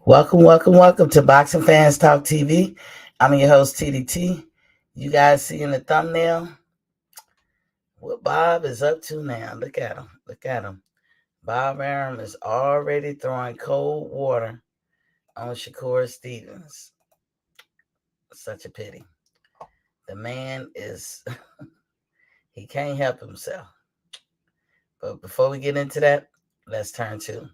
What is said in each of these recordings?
Welcome to Boxing Fans Talk TV. I'm your host, TDT. You guys see in the thumbnail what Bob is up to now. Look at him. Bob Arum is already throwing cold water on Shakur Stevens. Such a pity. The man is, he can't help himself. But before we get into that, let's turn to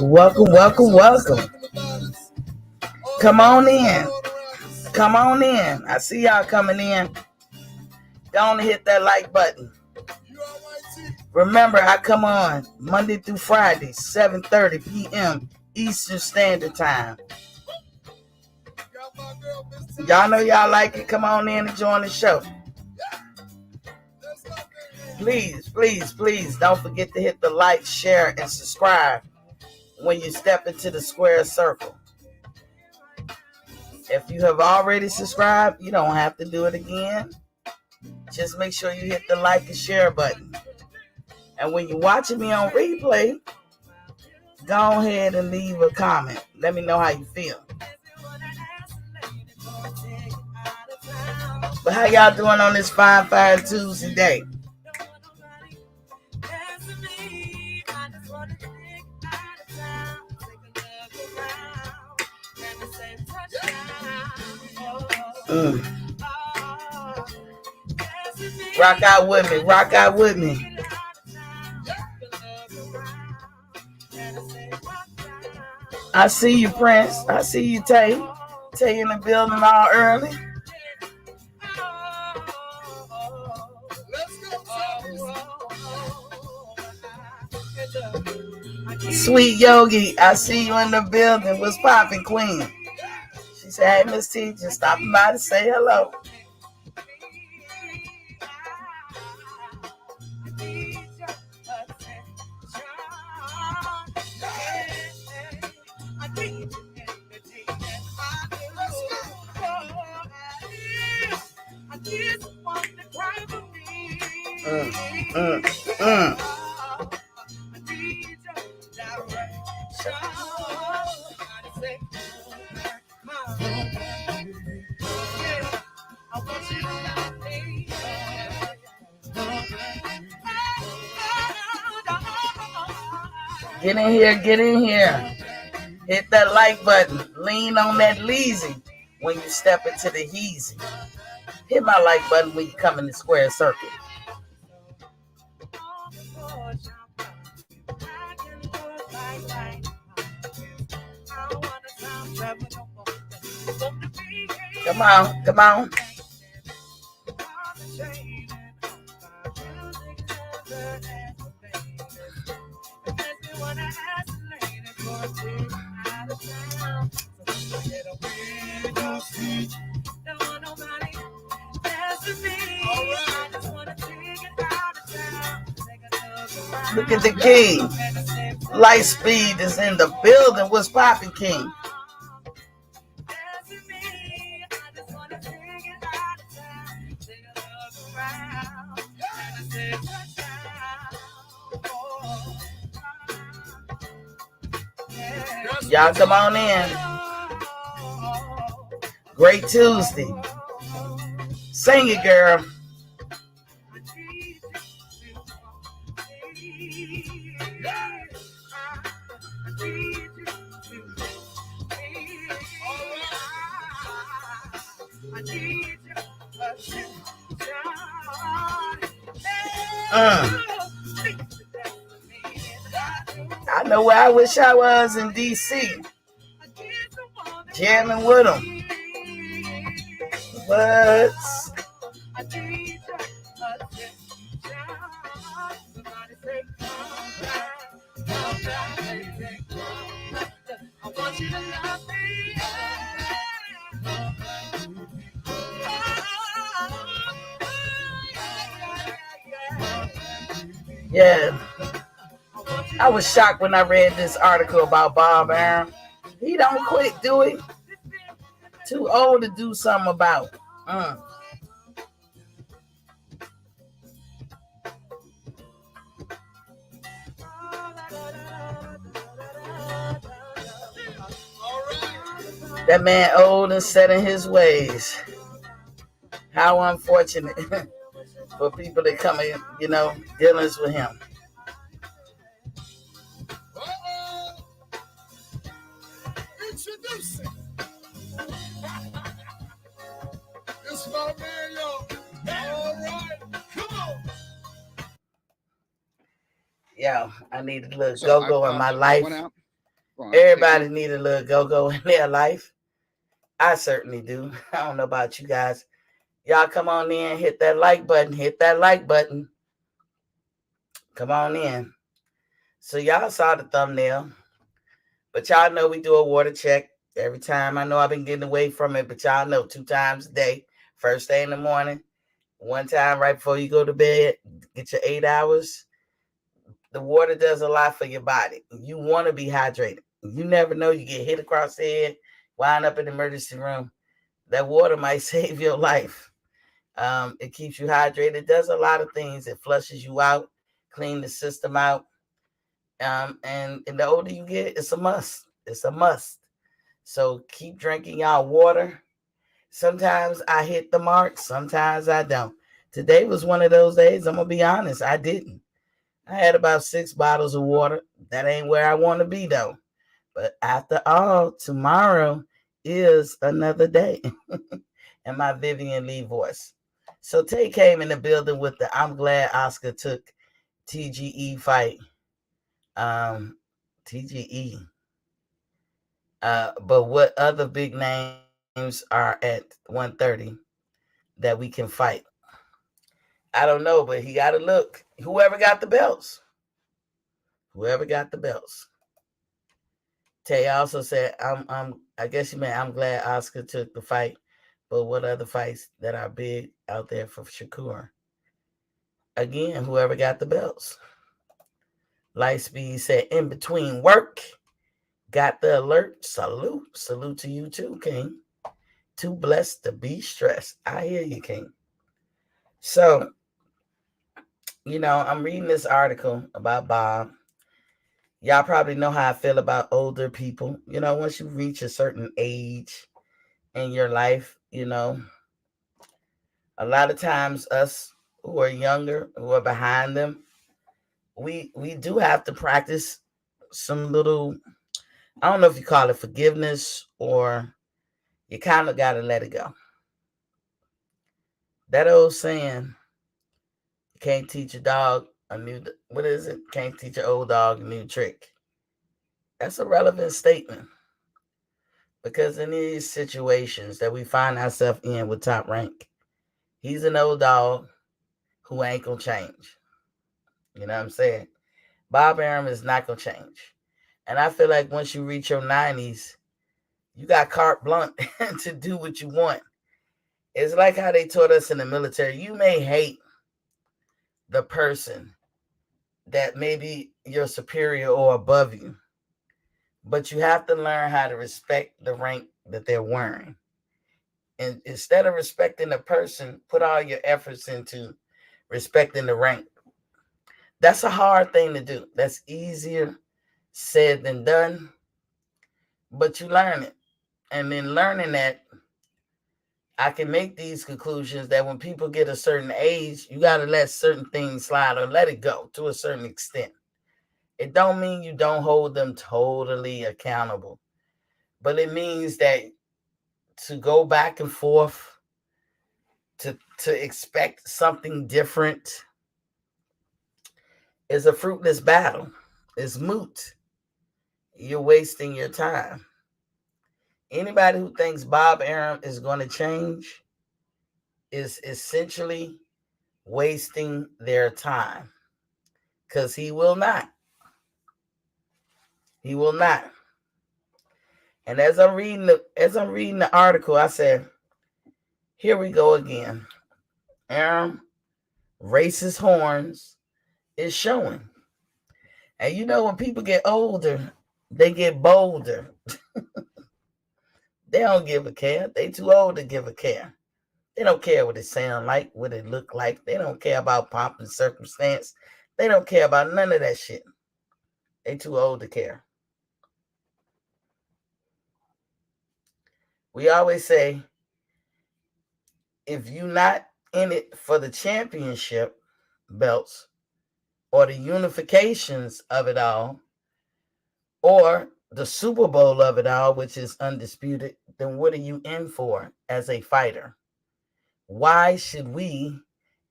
Welcome. Come on in. I see y'all coming in. Don't hit that like button. Remember, I come on Monday through Friday, 7:30 p.m. Eastern Standard Time. Y'all know y'all like it. Come on in and join the show. Please, don't forget to hit the like, share, and subscribe when you step into the square circle. If you have already subscribed, you don't have to do it again. Just make sure you hit the like and share button. And when you're watching me on replay, go ahead and leave a comment. Let me know how you feel. But how y'all doing on this fine Tuesday day? Rock out with me. I see you, Prince. I see you, Tay. Tay in the building all early. Sweet Yogi, I see you in the building. What's poppin', Queen? She said, hey, Miss T, just stopping by to say hello. Get in here, get in here. Hit that like button. Lean on that leezy when you step into the heezy. Hit my like button when you come in the square circle. Come on, come on. Look at the king. Light speed is in the building. What's popping, king? Y'all come on in. Great Tuesday. Sing it, girl. I know where I wish I was in D.C. Jamming with them. What? Yeah. I was shocked when I read this article about Bob Arum. He don't quit, do it. Too old to do something about. That man old and set in his ways. How unfortunate for people that come in, dealings with him. Introducing. It's my man, yo. All right, come on. Yo, I need a little go-go in my life. Everybody need a little go-go in their life. I certainly do. I don't know about you guys. Y'all come on in, hit that like button, hit that like button. Come on in. So y'all saw the thumbnail, but y'all know we do a water check every time. I know I've been getting away from it, but y'all know 2 times a day. First thing in the morning, 1 time right before you go to bed, get your 8 hours. The water does a lot for your body. You want to be hydrated. You never know. You get hit across the head, wind up in the emergency room. That water might save your life. It keeps you hydrated. It does a lot of things. It flushes you out, clean the system out. And the older you get, it's a must. It's a must. So keep drinking y'all water. Sometimes I hit the mark. Sometimes I don't. Today was one of those days. I'm going to be honest. I didn't. I had about 6 bottles of water. That ain't where I want to be, though. But after all, tomorrow is another day. And my Vivian Lee voice. So Tay came in the building with the I'm glad Oscar took TGE fight. TGE. But what other big names are at 130 that we can fight? I don't know, but he got to look. Whoever got the belts. Tay also said, I guess you meant I'm glad Oscar took the fight, but what other fights that are big out there for Shakur? Again, whoever got the belts. Lightspeed said, in between work, got the alert. Salute to you too, King. Too blessed to be stressed. I hear you, King. So, I'm reading this article about Bob. Y'all probably know how I feel about older people. Once you reach a certain age in your life, a lot of times us who are younger, who are behind them, we do have to practice some little, I don't know if you call it forgiveness or you kind of got to let it go. That old saying, you can't teach a dog a new, what is it? Can't teach an old dog a new trick. That's a relevant statement because in these situations that we find ourselves in with Top Rank, he's an old dog who ain't going to change. You know what I'm saying? Bob Arum is not going to change. And I feel like once you reach your 90s, you got carte blanche to do what you want. It's like how they taught us in the military. You may hate the person that may be your superior or above you, but you have to learn how to respect the rank that they're wearing. And instead of respecting the person, put all your efforts into respecting the rank. That's a hard thing to do. That's easier said than done, but you learn it. And then learning that, I can make these conclusions that when people get a certain age, you got to let certain things slide or let it go to a certain extent. It don't mean you don't hold them totally accountable, but it means that to go back and forth, to expect something different is a fruitless battle. It's moot. You're wasting your time. Anybody who thinks Bob Arum is going to change is essentially wasting their time because he will not. He will not. And as I'm reading the article, I said, here we go again. Arum racist horns is showing. And you know when people get older, they get bolder. They don't give a care. They too old to give a care. They don't care what it sound like, what it look like. They don't care about pomp and circumstance. They don't care about none of that shit. They too old to care. We always say, if you're not in it for the championship belts or the unifications of it all, or the Super Bowl of it all, which is undisputed, then what are you in for as a fighter? Why should we,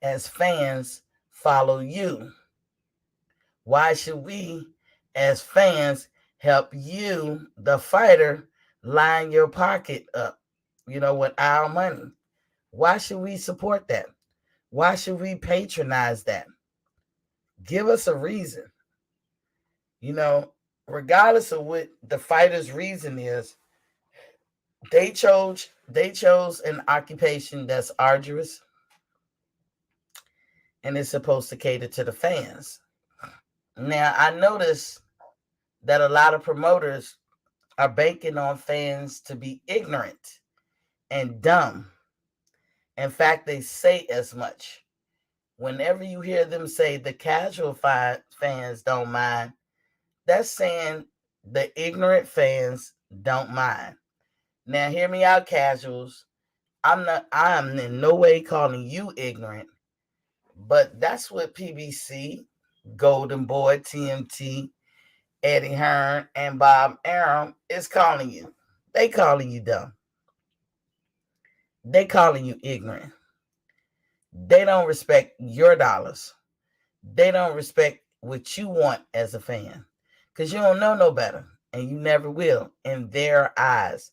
as fans, follow you? Why should we, as fans, help you, the fighter, line your pocket up, with our money? Why should we support that? Why should we patronize that? Give us a reason. Regardless of what the fighter's reason is, they chose an occupation that's arduous and it's supposed to cater to the fans. Now, I notice that a lot of promoters are banking on fans to be ignorant and dumb. In fact, they say as much. Whenever you hear them say the casual fans don't mind, that's saying the ignorant fans don't mind. Now, hear me out, casuals. I am in no way calling you ignorant, but that's what PBC, Golden Boy, TMT, Eddie Hearn, and Bob Arum is calling you. They calling you dumb. They calling you ignorant. They don't respect your dollars. They don't respect what you want as a fan because you don't know no better and you never will in their eyes.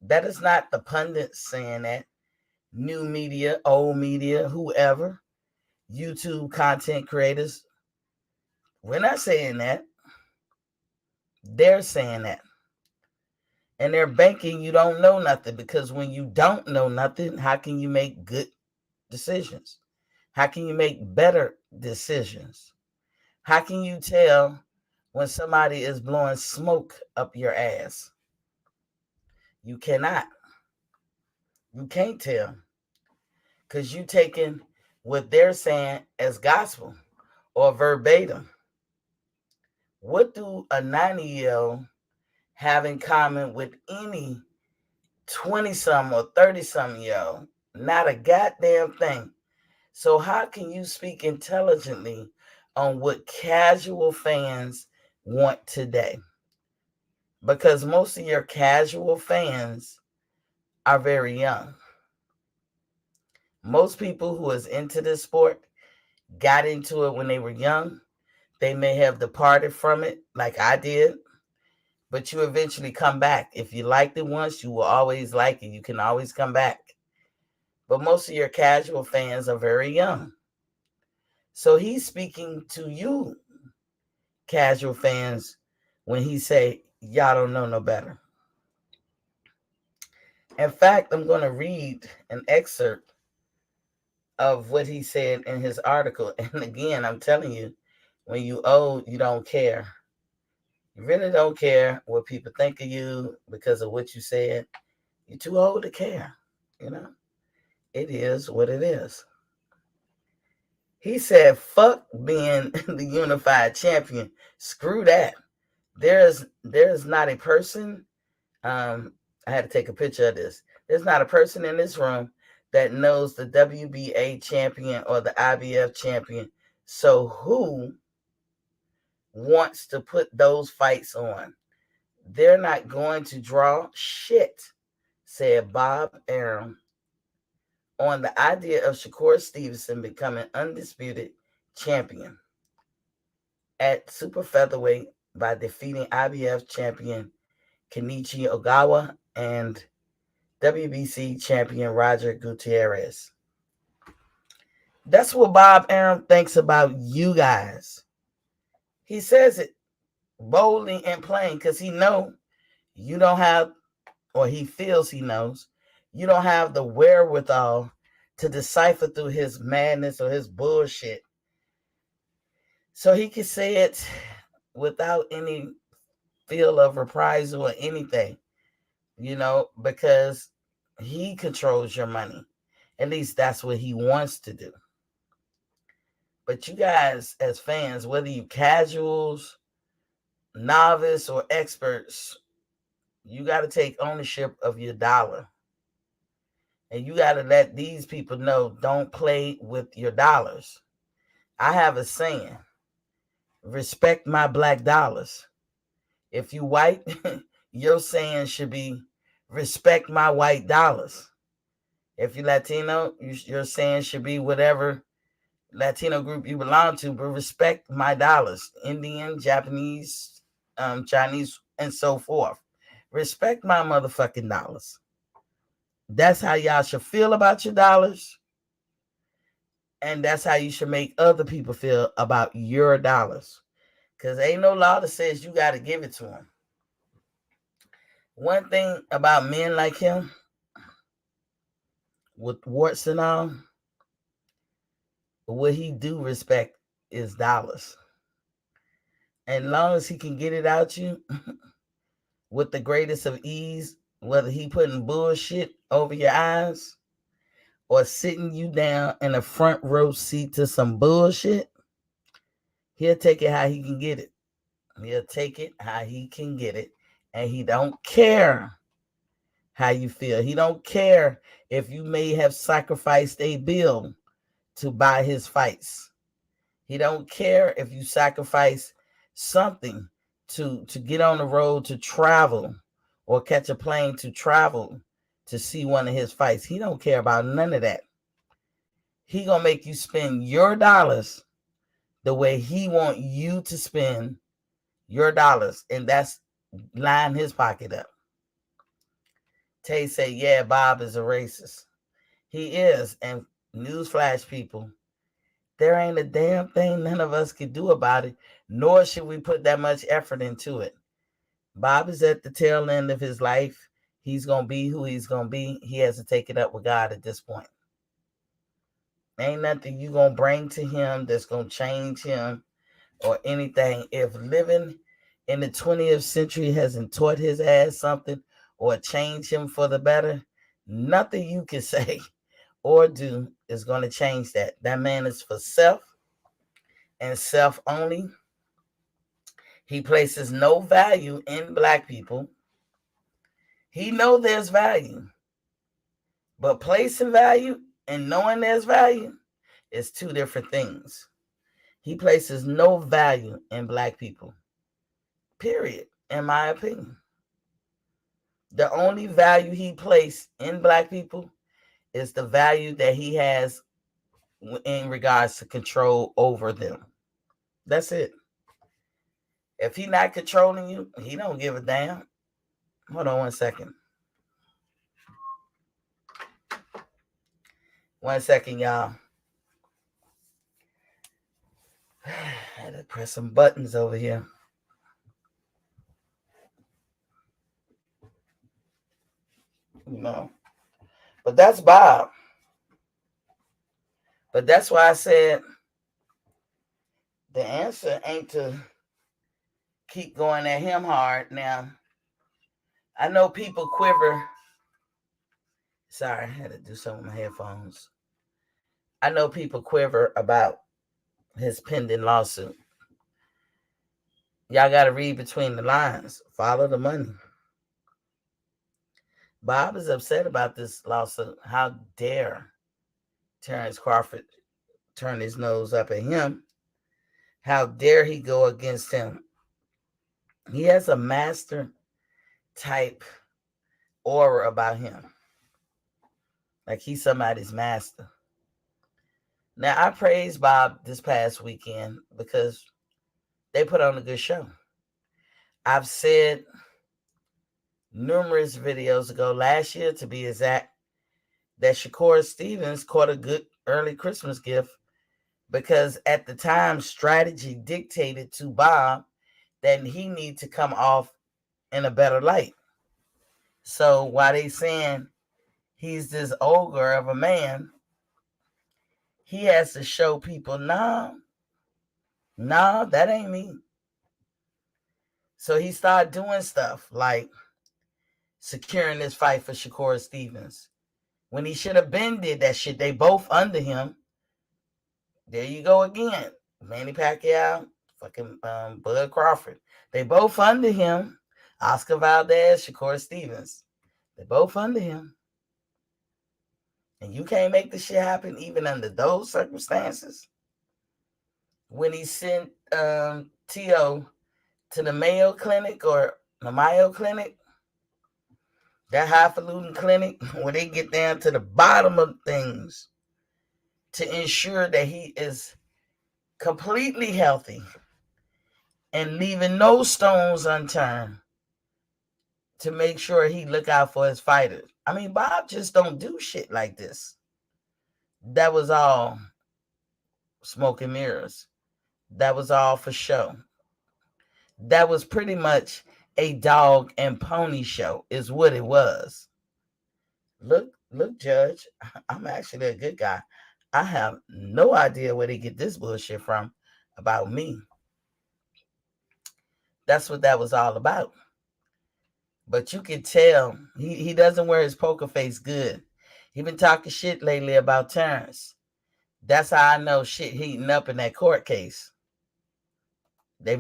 That is not the pundits saying that. New media, old media, whoever, YouTube content creators. We're not saying that. They're saying that. And they're banking you don't know nothing because when you don't know nothing, how can you make good decisions? How can you make better decisions? How can you tell when somebody is blowing smoke up your ass? You cannot. You can't tell because you taking what they're saying as gospel or verbatim. What do a 90-year-old have in common with any 20-something or 30-something-year-old? Not a goddamn thing. So how can you speak intelligently on what casual fans want today. Because most of your casual fans are very young. Most people who is into this sport got into it when they were young. They may have departed from it like I did, but you eventually come back. If you liked it once, you will always like it. You can always come back. But most of your casual fans are very young. So he's speaking to you, casual fans, when he say, y'all don't know no better. In fact, I'm going to read an excerpt of what he said in his article. And again, I'm telling you, when you old, you don't care. You really don't care what people think of you because of what you said. You're too old to care. You know, it is what it is. He said, fuck being the unified champion. Screw that. There's not a person. I had to take a picture of this. There's not a person in this room that knows the WBA champion or the IBF champion. So who wants to put those fights on? They're not going to draw shit, said Bob Arum on the idea of Shakur Stevenson becoming undisputed champion at super featherweight by defeating IBF champion Kenichi Ogawa and WBC champion Roger Gutierrez. That's what Bob Arum thinks about you guys. He says it boldly and plain because he knows you don't have, or he feels he knows, you don't have the wherewithal to decipher through his madness or his bullshit. So he can say it without any feel of reprisal or anything, because he controls your money. At least that's what he wants to do. But you guys, as fans, whether you casuals, novice, or experts, you got to take ownership of your dollar. And you got to let these people know, don't play with your dollars. I have a saying, respect my black dollars. If you white, your saying should be, respect my white dollars. If you're Latino, your saying should be whatever Latino group you belong to, but respect my dollars. Indian, Japanese, Chinese, and so forth. Respect my motherfucking dollars. That's how y'all should feel about your dollars. And that's how you should make other people feel about your dollars. Because ain't no law that says you got to give it to them. One thing about men like him, with warts and all, what he do respect is dollars. And long as he can get it out you with the greatest of ease, whether he putting bullshit over your eyes or sitting you down in a front row seat to some bullshit, he'll take it how he can get it. He'll take it how he can get it. And he don't care how you feel. He don't care if you may have sacrificed a bill to buy his fights. He don't care if you sacrifice something to get on the road to travel or catch a plane to travel to see one of his fights. He don't care about none of that. He gonna make you spend your dollars the way he want you to spend your dollars, and that's line his pocket up. Tay said, yeah, Bob is a racist. He is, and newsflash, people, there ain't a damn thing none of us can do about it, nor should we put that much effort into it. Bob is at the tail end of his life. He's going to be who he's going to be. He has to take it up with God at this point. Ain't nothing you going to bring to him that's going to change him or anything. If living in the 20th century hasn't taught his ass something or changed him for the better, nothing you can say or do is going to change that. That man is for self and self only. He places no value in black people. He knows there's value, but placing value and knowing there's value is two different things. He places no value in black people. period, in my opinion. The only value he placed in black people is the value that he has in regards to control over them. That's it. If he not controlling you, he don't give a damn. Hold on 1 second. 1 second, y'all. I had to press some buttons over here. No. But that's Bob. But that's why I said the answer ain't to keep going at him hard. Now, I know people quiver. Sorry, I had to do some of my headphones. I know people quiver about his pending lawsuit. Y'all got to read between the lines. Follow the money. Bob is upset about this lawsuit. How dare Terrence Crawford turn his nose up at him? How dare he go against him? He has a master type aura about him. Like he's somebody's master. Now, I praised Bob this past weekend because they put on a good show. I've said numerous videos ago, last year to be exact, that Shakur Stevens caught a good early Christmas gift because at the time, strategy dictated to Bob that he need to come off in a better light. So while they saying he's this ogre of a man, he has to show people, nah, that ain't me. So he started doing stuff like securing this fight for Shakur Stevens when he should have been did that shit. They both under him. There you go again. Manny Pacquiao, fucking Bud Crawford. They both under him. Oscar Valdez, Shakur Stevens. They both under him. And you can't make this shit happen even under those circumstances. When he sent T.O. to the Mayo Clinic or the Mayo Clinic, that highfalutin clinic, where they get down to the bottom of things to ensure that he is completely healthy and leaving no stones unturned to make sure he look out for his fighters. I mean, Bob just don't do shit like this. That was all smoke and mirrors. That was all for show. That was pretty much a dog and pony show is what it was. Look, Judge, I'm actually a good guy. I have no idea where they get this bullshit from about me. That's what that was all about. But you can tell he doesn't wear his poker face good. He been talking shit lately about Terrence. That's how I know shit heating up in that court case. They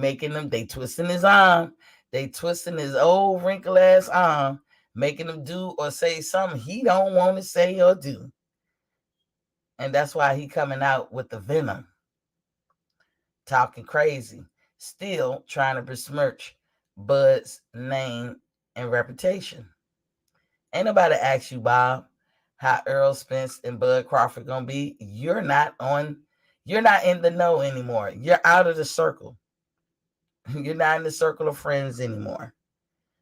twisting his arm. They twisting his old wrinkle ass arm, making him do or say something he don't want to say or do. And that's why he coming out with the venom. Talking crazy. Still trying to besmirch Bud's name and reputation. Ain't nobody ask you, Bob, how Errol Spence and Bud Crawford gonna be. You're not in the know anymore. You're out of the circle. You're not in the circle of friends anymore.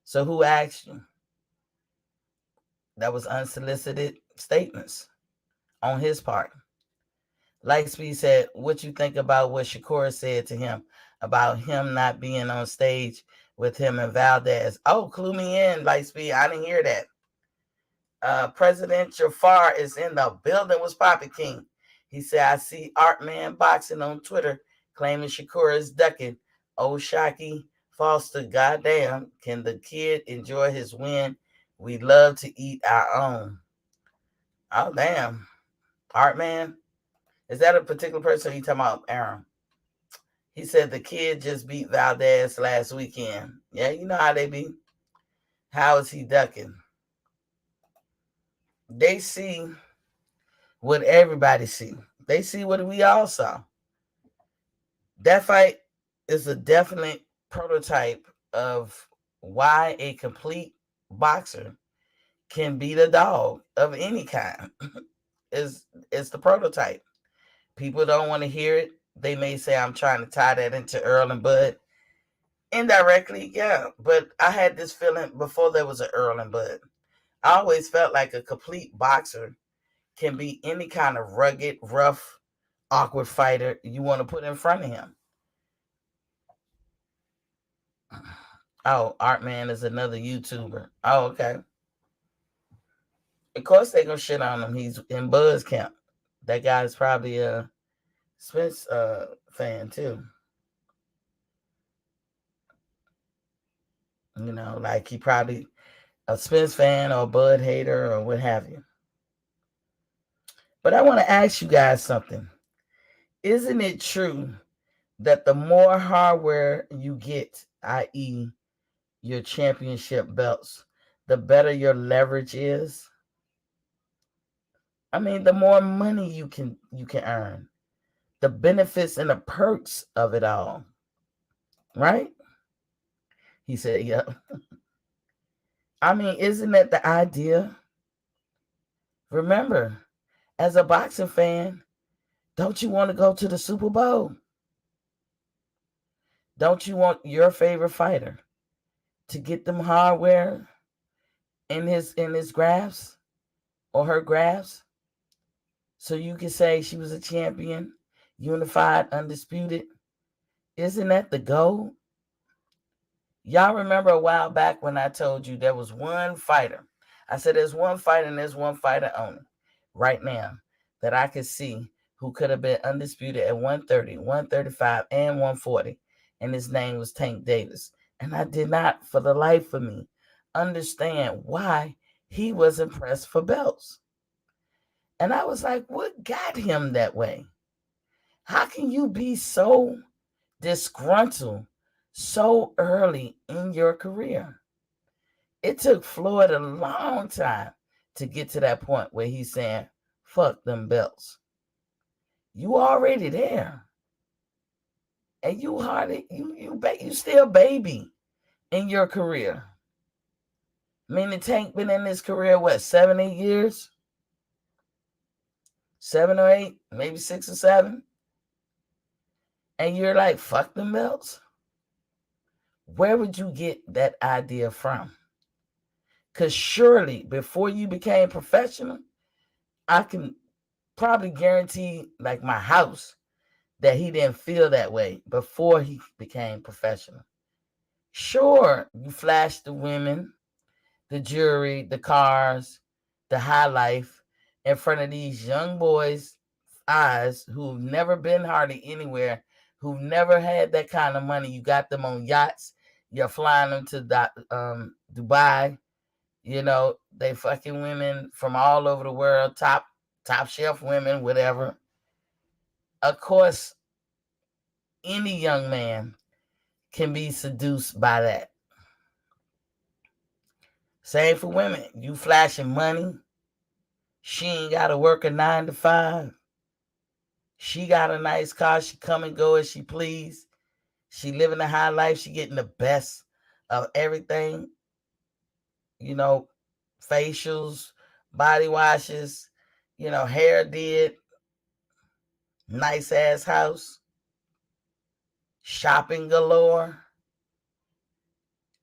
So who asked you? That was unsolicited statements on his part. Lightspeed said, what you think about what Shakur said to him about him not being on stage with him and Valdez? Oh, clue me in, Lightspeed. I didn't hear that. President Jafar is in the building with Poppy King. He said, I see Artman Boxing on Twitter claiming Shakur is ducking. Oh, Shocky Foster, goddamn, can the kid enjoy his win? We love to eat our own. Oh, damn. Artman? Is that a particular person you talking about, Arum? He said the kid just beat Valdez last weekend. Yeah, you know how they be. How is he ducking? They see what everybody see. They see what we all saw. That fight is a definite prototype of why a complete boxer can beat a dog of any kind. is the prototype. People don't want to hear it. They may say I'm trying to tie that into Earl and Bud. Indirectly, yeah. But I had this feeling before there was an Earl and Bud. I always felt like a complete boxer can be any kind of rugged, rough, awkward fighter you want to put in front of him. Oh, Artman is another YouTuber. Oh, okay. Of course they gonna shit on him. He's in Buzz camp. That guy's probably a Spence fan too. You know, like he probably a Spence fan or a Bud hater or what have you. But I want to ask you guys something. Isn't it true that the more hardware you get, i.e., your championship belts, the better your leverage is? I mean, the more money you can earn, the benefits and the perks of it all. Right? He said, yeah. I mean, isn't that the idea? Remember, as a boxing fan, don't you want to go to the Super Bowl? Don't you want your favorite fighter to get them hardware in his grasp or her grasp? So you can say she was a champion, unified, undisputed. Isn't that the goal? Y'all remember a while back when I told you there was one fighter. I said there's one fighter and there's one fighter only right now that I could see who could have been undisputed at 130, 135, and 140. And his name was Tank Davis. And I did not, for the life of me, understand why he wasn't pressed for belts. And I was like, what got him that way? How can you be so disgruntled so early in your career? It took Floyd a long time to get to that point where he's saying, fuck them belts. You already there. And you still baby in your career. I mean, the Tank been in his career, what, 7, 8 years? 7 or 8, maybe 6 or 7. And you're like, fuck them belts? Where would you get that idea from? Because surely before you became professional, I can probably guarantee, like my house, that he didn't feel that way before he became professional. Sure, you flashed the women, the jewelry, the cars, the high life in front of these young boys' eyes who've never been hardly anywhere, who've never had that kind of money. You got them on yachts. You're flying them to Dubai. You know, they fucking women from all over the world, top shelf women, whatever. Of course, any young man can be seduced by that. Same for women. You flashing money. She ain't got to work a 9 to 5. She got a nice car. She come and go as she please. She living a high life. She getting the best of everything. You know, facials, body washes, you know, hair did, nice ass house, shopping galore.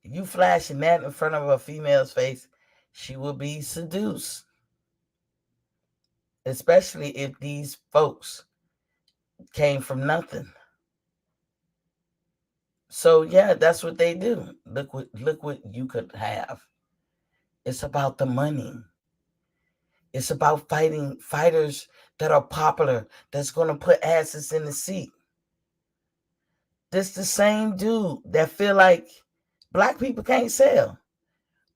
You flashing that in front of a female's face, she will be seduced. Especially if these folks came from nothing. So yeah, that's what they do. Look what you could have. It's about the money. It's about fighting fighters that are popular, that's going to put asses in the seat. This the same dude that feel like black people can't sell.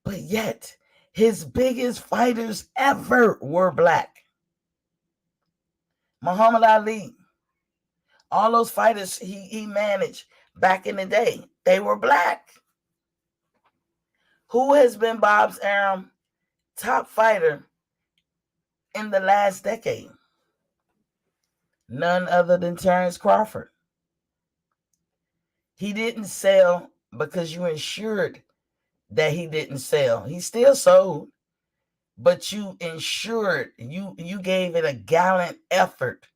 But yet, his biggest fighters ever were black. Muhammad Ali, all those fighters he managed back in the day, they were black. Who has been Bob's Arum top fighter in the last decade? None other than Terrence Crawford. He didn't sell because you ensured that he didn't sell. He still sold, but you ensured, you gave it a gallant effort.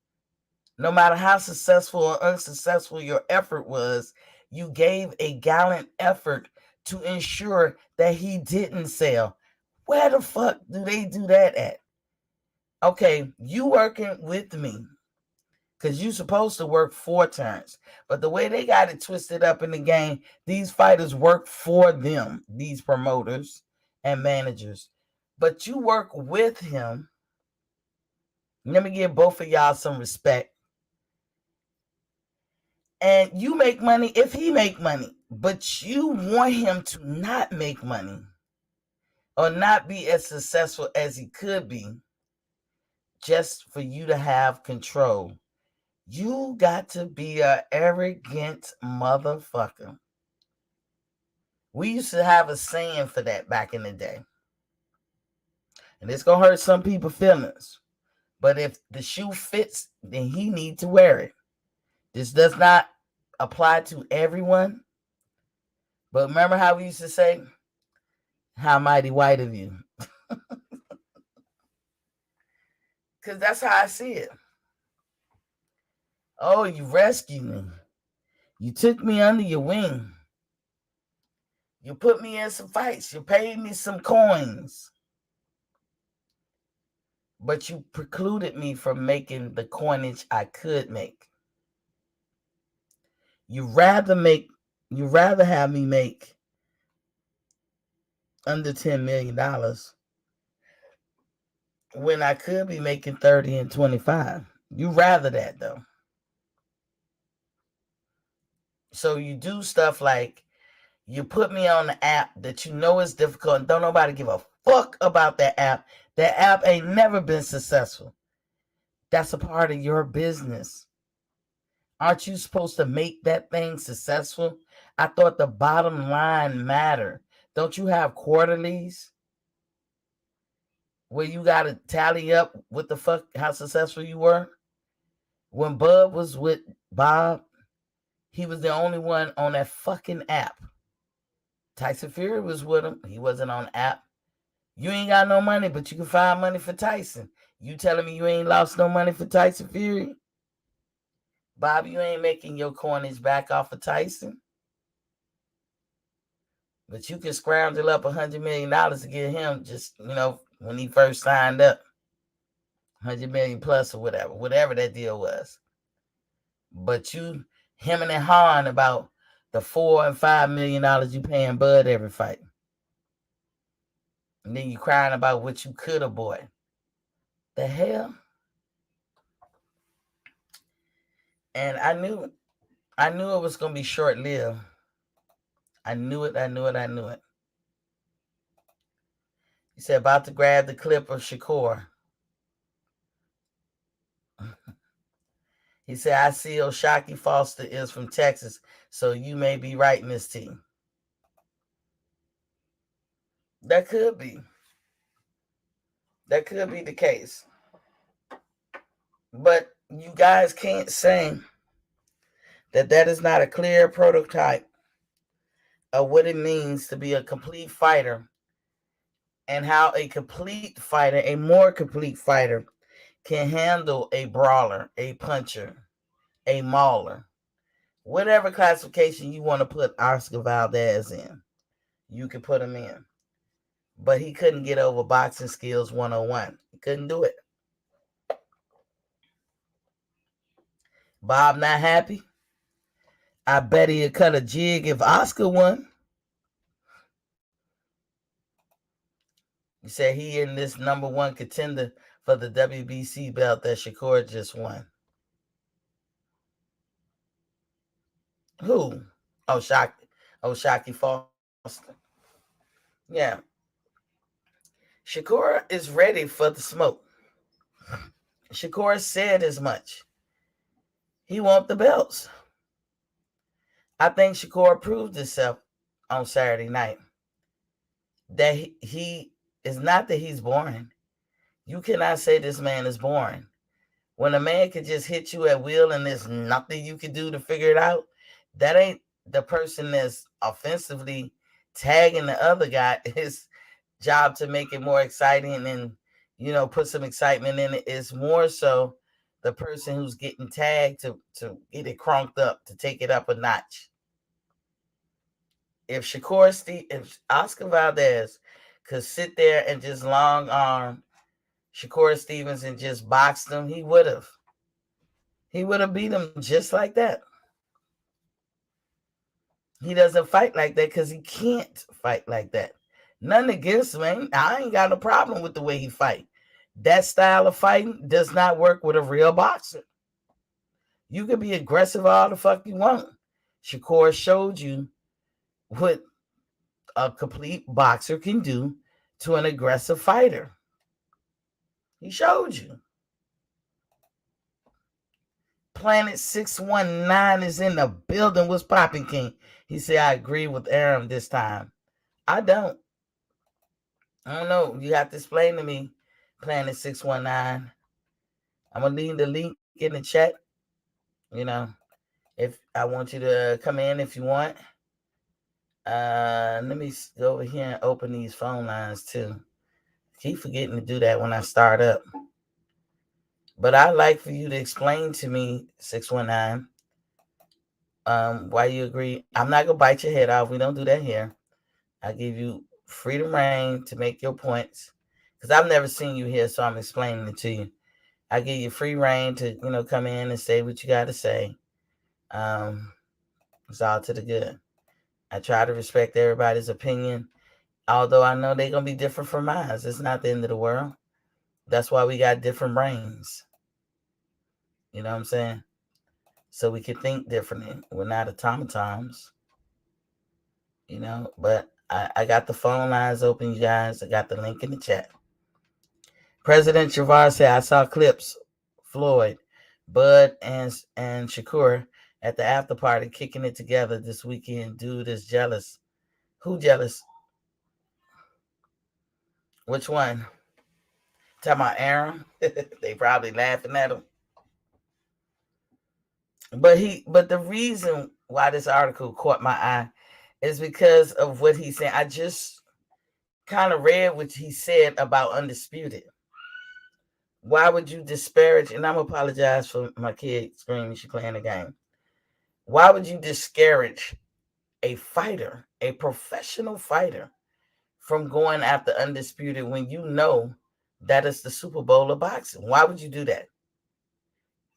No matter how successful or unsuccessful your effort was, you gave a gallant effort to ensure that he didn't sell. Where the fuck do they do that at? Okay, you working with me because you supposed to work 4 turns. But the way they got it twisted up in the game, these fighters work for them, these promoters and managers. But you work with him. Let me give both of y'all some respect. And you make money if he make money. But you want him to not make money or not be as successful as he could be just for you to have control. You got to be an arrogant motherfucker. We used to have a saying for that back in the day. And it's going to hurt some people's feelings. But if the shoe fits, then he needs to wear it. This does not apply to everyone. But remember how we used to say, how mighty white of you. Because that's how I see it. Oh, you rescued me. You took me under your wing. You put me in some fights. You paid me some coins. But you precluded me from making the coinage I could make. You rather have me make under $10 million when I could be making 30 and 25. You rather that though. So you do stuff like you put me on the app that you know is difficult and don't nobody give a fuck about that app. That app ain't never been successful. That's a part of your business. Aren't you supposed to make that thing successful? I thought the bottom line mattered. Don't you have quarterlies where you got to tally up what the fuck, how successful you were? When Bub was with Bob, he was the only one on that fucking app. Tyson Fury was with him. He wasn't on the app. You ain't got no money, but you can find money for Tyson. You telling me you ain't lost no money for Tyson Fury? Bob, you ain't making your coinage back off of Tyson. But you can scrounge up $100 million to get him just, when he first signed up. 100 million plus or whatever that deal was. But you hemming and hawing about the $4 and $5 million you paying Bud every fight. And then you crying about what you could have bought. The hell? And I knew it was going to be short-lived. I knew it. He said, about to grab the clip of Shakur. He said, I see O'Shaquie Foster is from Texas, so you may be right, Miss T. That could be. That could be the case. But you guys can't say that is not a clear prototype of what it means to be a complete fighter and how a complete fighter, a more complete fighter, can handle a brawler, a puncher, a mauler. Whatever classification you want to put Oscar Valdez in, you can put him in. But he couldn't get over boxing skills 101. He couldn't do it. Bob not happy? I bet he'd cut a jig if Oscar won. He said he in this number one contender for the WBC belt that Shakur just won. Who? O'Shaquie Foster. Yeah. Shakur is ready for the smoke. Shakur said as much. He wants the belts. I think Shakur proved himself on Saturday night. That he is not that he's boring. You cannot say this man is boring. When a man can just hit you at will and there's nothing you can do to figure it out, that ain't the person that's offensively tagging the other guy, his job to make it more exciting and, put some excitement in it, is more so the person who's getting tagged to get it crunked up, to take it up a notch. If Oscar Valdez could sit there and just long arm Shakur Stevenson and just boxed him, he would have. He would have beat him just like that. He doesn't fight like that because he can't fight like that. Nothing against him. I ain't got no problem with the way he fight. That style of fighting does not work with a real boxer. You can be aggressive all the fuck you want. Shakur showed you what a complete boxer can do to an aggressive fighter. He showed you. Planet 619 is in the building. What's popping, King? He said, I agree with Arum this time. I don't know. You have to explain to me, Planet 619. I'm going to leave the link in the chat. If I want you to come in if you want. Let me go over here and open these phone lines too. Keep forgetting to do that when I start up. But I'd like for you to explain to me, 619, why you agree. I'm not going to bite your head off. We don't do that here. I give you freedom reign to make your points. Because I've never seen you here, so I'm explaining it to you. I give you free reign to, come in and say what you got to say. It's all to the good. I try to respect everybody's opinion, although I know they're going to be different from mine. It's not the end of the world. That's why we got different brains. You know what I'm saying? So we can think differently. We're not automatons. But I got the phone lines open, you guys. I got the link in the chat. President Javar said, I saw clips, Floyd, Bud, and Shakur at the after party kicking it together this weekend. Dude is jealous. Who jealous? Which one? Talking about Arum? They probably laughing at him. But the reason why this article caught my eye is because of what he said. I just kind of read what he said about Undisputed. Why would you disparage? And I'm apologize for my kid screaming. She playing the game. Why would you discourage a fighter, a professional fighter, from going after Undisputed when you know that is the Super Bowl of boxing? Why would you do that?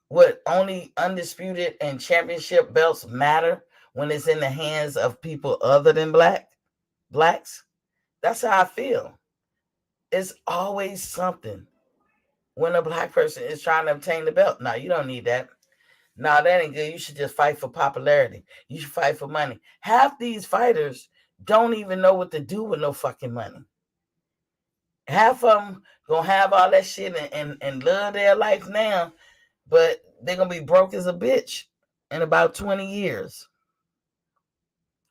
What, only Undisputed and championship belts matter when it's in the hands of people other than blacks? That's how I feel. It's always something when a black person is trying to obtain the belt. No, you don't need that. No, that ain't good. You should just fight for popularity. You should fight for money. Half these fighters don't even know what to do with no fucking money. Half of them gonna have all that shit and love their life now, but they're gonna be broke as a bitch in about 20 years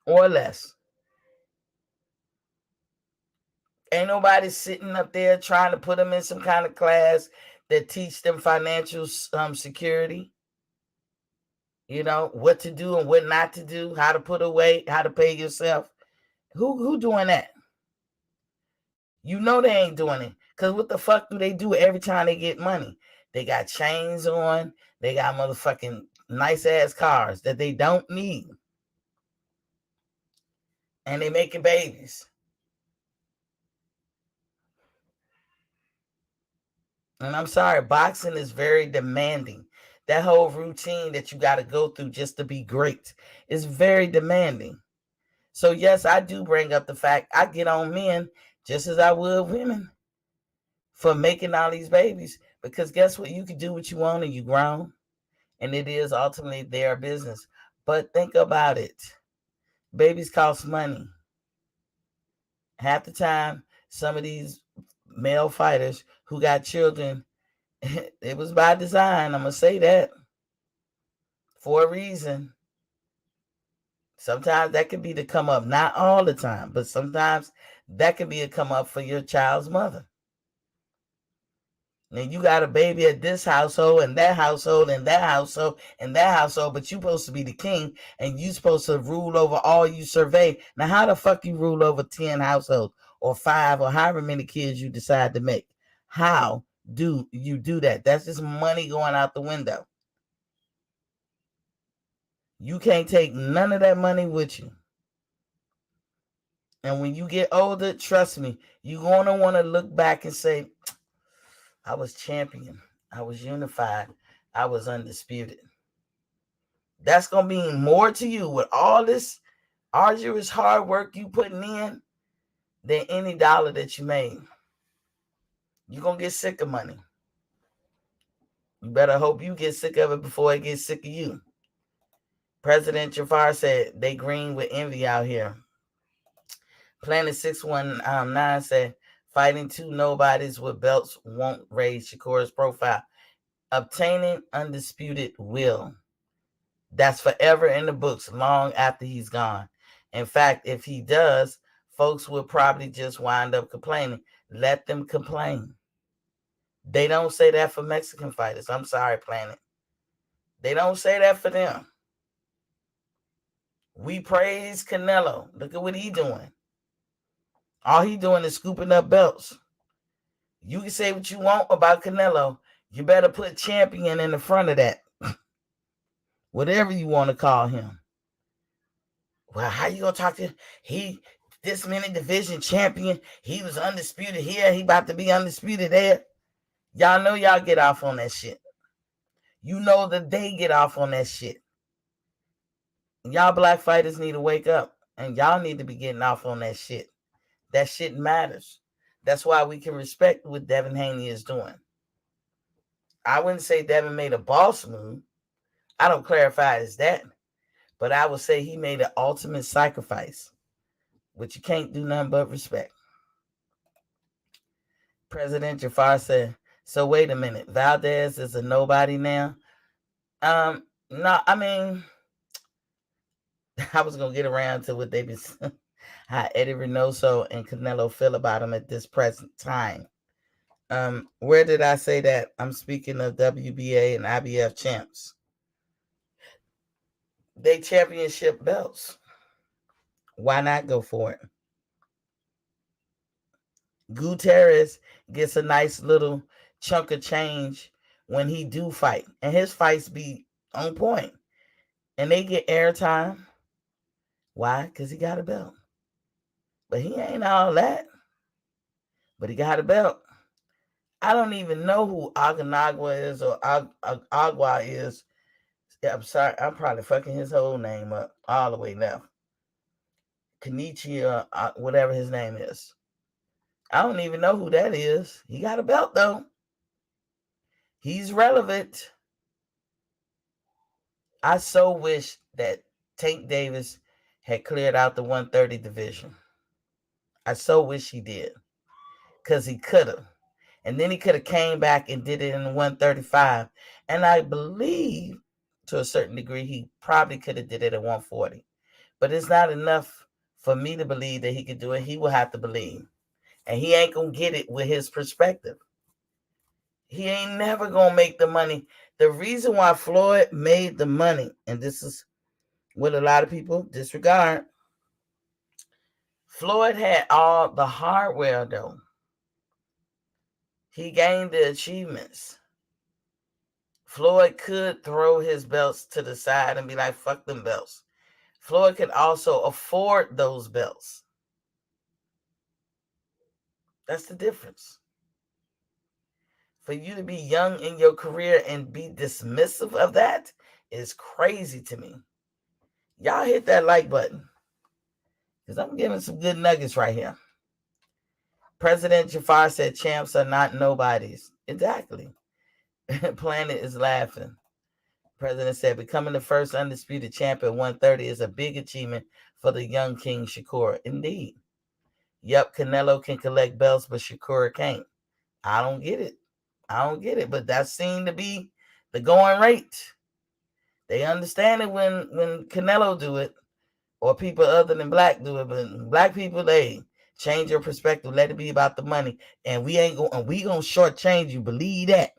or less. Ain't nobody sitting up there trying to put them in some kind of class that teach them financial security. What to do and what not to do, how to put away, how to pay yourself. Who doing that? They ain't doing it. Because what the fuck do they do every time they get money? They got chains on. They got motherfucking nice-ass cars that they don't need. And they making babies. And I'm sorry, boxing is very demanding. That whole routine that you got to go through just to be great is very demanding. So, yes, I do bring up the fact I get on men just as I would women for making all these babies. Because guess what? You can do what you want and you grown. And it is ultimately their business. But think about it. Babies cost money. Half the time, some of these male fighters who got children, it was by design. I'm going to say that. For a reason. Sometimes that can be the come up. Not all the time. But sometimes that can be a come up for your child's mother. And you got a baby at this household and that household and that household and that household, but you supposed to be the king and you supposed to rule over all you survey. Now, how the fuck you rule over 10 households or 5 or however many kids you decide to make? How do you do that? That's just money going out the window. You can't take none of that money with you. And when you get older, trust me, you're going to want to look back and say, I was champion. I was unified. I was undisputed. That's going to mean more to you with all this arduous hard work you putting in than any dollar that you made. You're going to get sick of money. You better hope you get sick of it before it gets sick of you. President Jafar said they green with envy out here. Planet 619 said fighting two nobodies with belts won't raise Shakur's profile. Obtaining undisputed will. That's forever in the books long after he's gone. In fact, if he does, folks will probably just wind up complaining. Let them complain. They don't say that for Mexican fighters. I'm sorry, Planet. They don't say that for them. We praise Canelo. Look at what he's doing. All he doing is scooping up belts. You can say what you want about Canelo. You better put champion in the front of that. Whatever you want to call him. Well, how you going to talk to he this many division champion? He was undisputed here. He about to be undisputed there. Y'all know y'all get off on that shit. You know that they get off on that shit. Y'all black fighters need to wake up. And y'all need to be getting off on that shit. That shit matters. That's why we can respect what Devin Haney is doing. I wouldn't say Devin made a boss move. I don't clarify it as that. But I would say he made an ultimate sacrifice, which you can't do nothing but respect. President Jafar said, so wait a minute, Valdez is a nobody now? No, I mean, I was going to get around to what they be how Eddie Reynoso and Canelo feel about him at this present time. Where did I say that? I'm speaking of WBA and IBF champs. They championship belts. Why not go for it? Gutierrez gets a nice little chunk of change when he do fight. And his fights be on point. And they get airtime. Why? Because he got a belt. But he ain't all that. But he got a belt. I don't even know who Aganagua is or Agua is. I'm sorry. I'm probably fucking his whole name up all the way left. Kenichi or whatever his name is. I don't even know who that is. He got a belt, though. He's relevant. I so wish that Tank Davis had cleared out the 130 division. I so wish he did. Because he could have. And then he could have came back and did it in 135. And I believe, to a certain degree, he probably could have did it at 140. But it's not enough for me to believe that he could do it. He will have to believe. And he ain't going to get it with his perspective. He ain't never going to make the money. The reason why Floyd made the money, and this is what a lot of people disregard, Floyd had all the hardware, though. He gained the achievements. Floyd could throw his belts to the side and be like, fuck them belts. Floyd could also afford those belts. That's the difference. For you to be young in your career and be dismissive of that is crazy to me. Y'all hit that like button. Because I'm giving some good nuggets right here. President Jafar said champs are not nobodies. Exactly. Planet is laughing. President said becoming the first undisputed champ at 130 is a big achievement for the young King Shakur. Indeed. Yep, Canelo can collect belts, but Shakur can't. I don't get it. But that seemed to be the going rate. They understand it when Canelo do it, or people other than black do it. But black people, Change your perspective. Let it be about the money. And we gonna shortchange you. Believe that.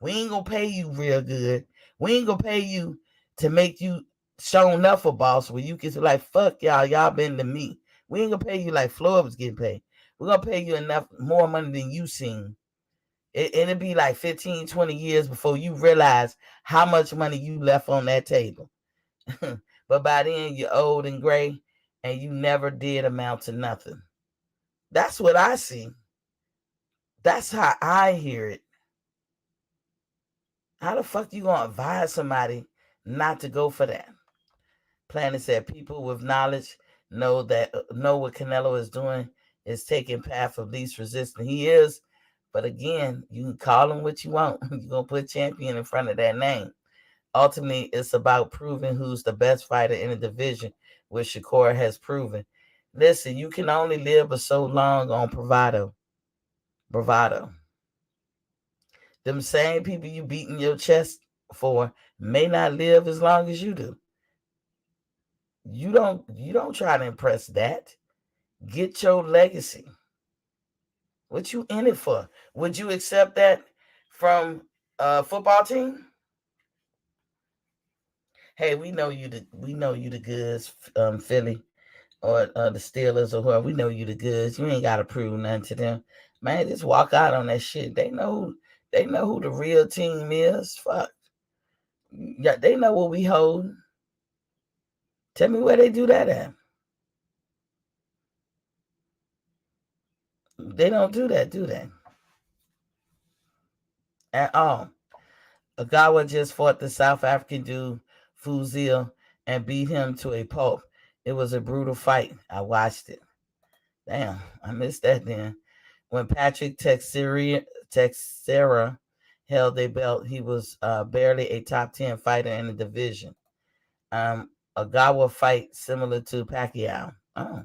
We ain't gonna pay you real good. We ain't gonna pay you to make you show enough a boss where you can say like, fuck y'all been to me. We ain't gonna pay you like Floyd was getting paid. We're gonna pay you enough more money than you seen. It'll be like 15, 20 years before you realize how much money you left on that table. But by then you're old and gray and you never did amount to nothing. That's what I see. That's how I hear it. How the fuck you gonna advise somebody not to go for that? Planet said people with knowledge know what Canelo is doing is taking path of least resistance. He is, but again, you can call him what you want. You're gonna put champion in front of that name. Ultimately, it's about proving who's the best fighter in the division, which Shakur has proven. Listen, you can only live for so long on bravado. Them same people you beating your chest for may not live as long as you do. You don't try to impress that. Get your legacy. What you in it for? Would you accept that from a football team? Hey, we know you the goods, Philly or the Steelers or whoever. We know you the goods. You ain't gotta prove nothing to them. Man, just walk out on that shit. They know who the real team is. Fuck. Yeah, they know what we hold. Tell me where they do that at. They don't do that, do they? At all. Agawa just fought the South African dude, Fuzil, and beat him to a pulp. It was a brutal fight. I watched it. Damn, I missed that then. When Patrick Teixeira held a belt, he was barely a top 10 fighter in the division. Agawa fight similar to Pacquiao. Oh.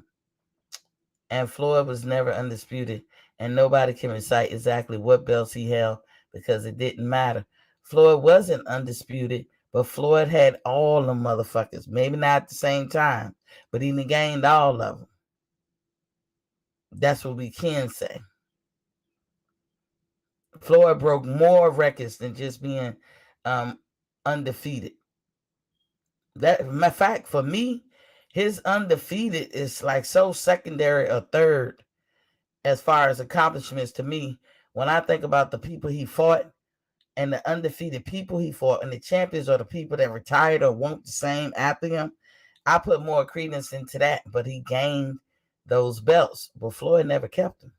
And Floyd was never undisputed, and nobody can recite exactly what belts he held because it didn't matter. Floyd wasn't undisputed, but Floyd had all the motherfuckers. Maybe not at the same time, but he gained all of them. That's what we can say. Floyd broke more records than just being undefeated. That matter of fact, for me, his undefeated is like so secondary or third as far as accomplishments to me. When I think about the people he fought and the undefeated people he fought and the champions or the people that retired or want the same after him, I put more credence into that. But he gained those belts, but Floyd never kept them.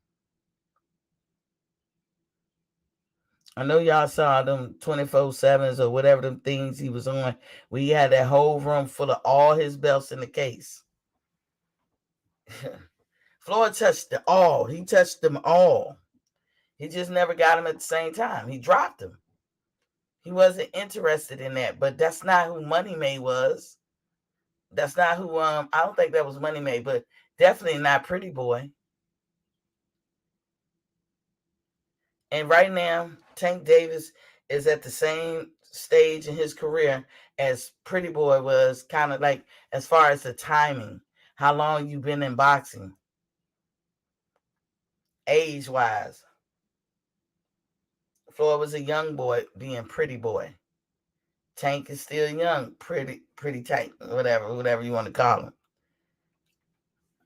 I know y'all saw them 24/7s or whatever them things he was on. We had that whole room full of all his belts in the case. Floyd touched them all. He touched them all. He just never got them at the same time. He dropped them. He wasn't interested in that. But that's not who Money May was. That's not who I don't think that was Money May, but definitely not Pretty Boy. And right now, Tank Davis is at the same stage in his career as Pretty Boy was, kind of like as far as the timing, how long you've been in boxing, age-wise. Floyd was a young boy being Pretty Boy. Tank is still young, pretty Tank, whatever you want to call him.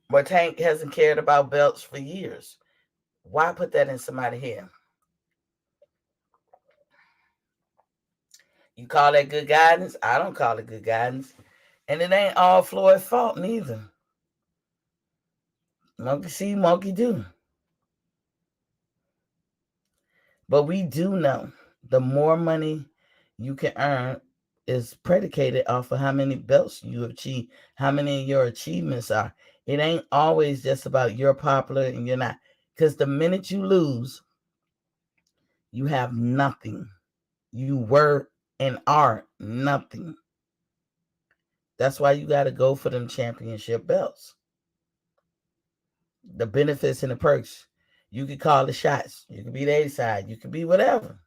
But Tank hasn't cared about belts for years. Why put that in somebody's head? You call that good guidance? I don't call it good guidance. And it ain't all Floyd's fault neither. Monkey see, monkey do. But we do know the more money you can earn is predicated off of how many belts you achieve, how many of your achievements are. It ain't always just about you're popular and you're not. Because the minute you lose, you have nothing. You were and are nothing. That's why you got to go for them championship belts. The benefits and the perks. You can call the shots. You can be the A side. You can be whatever.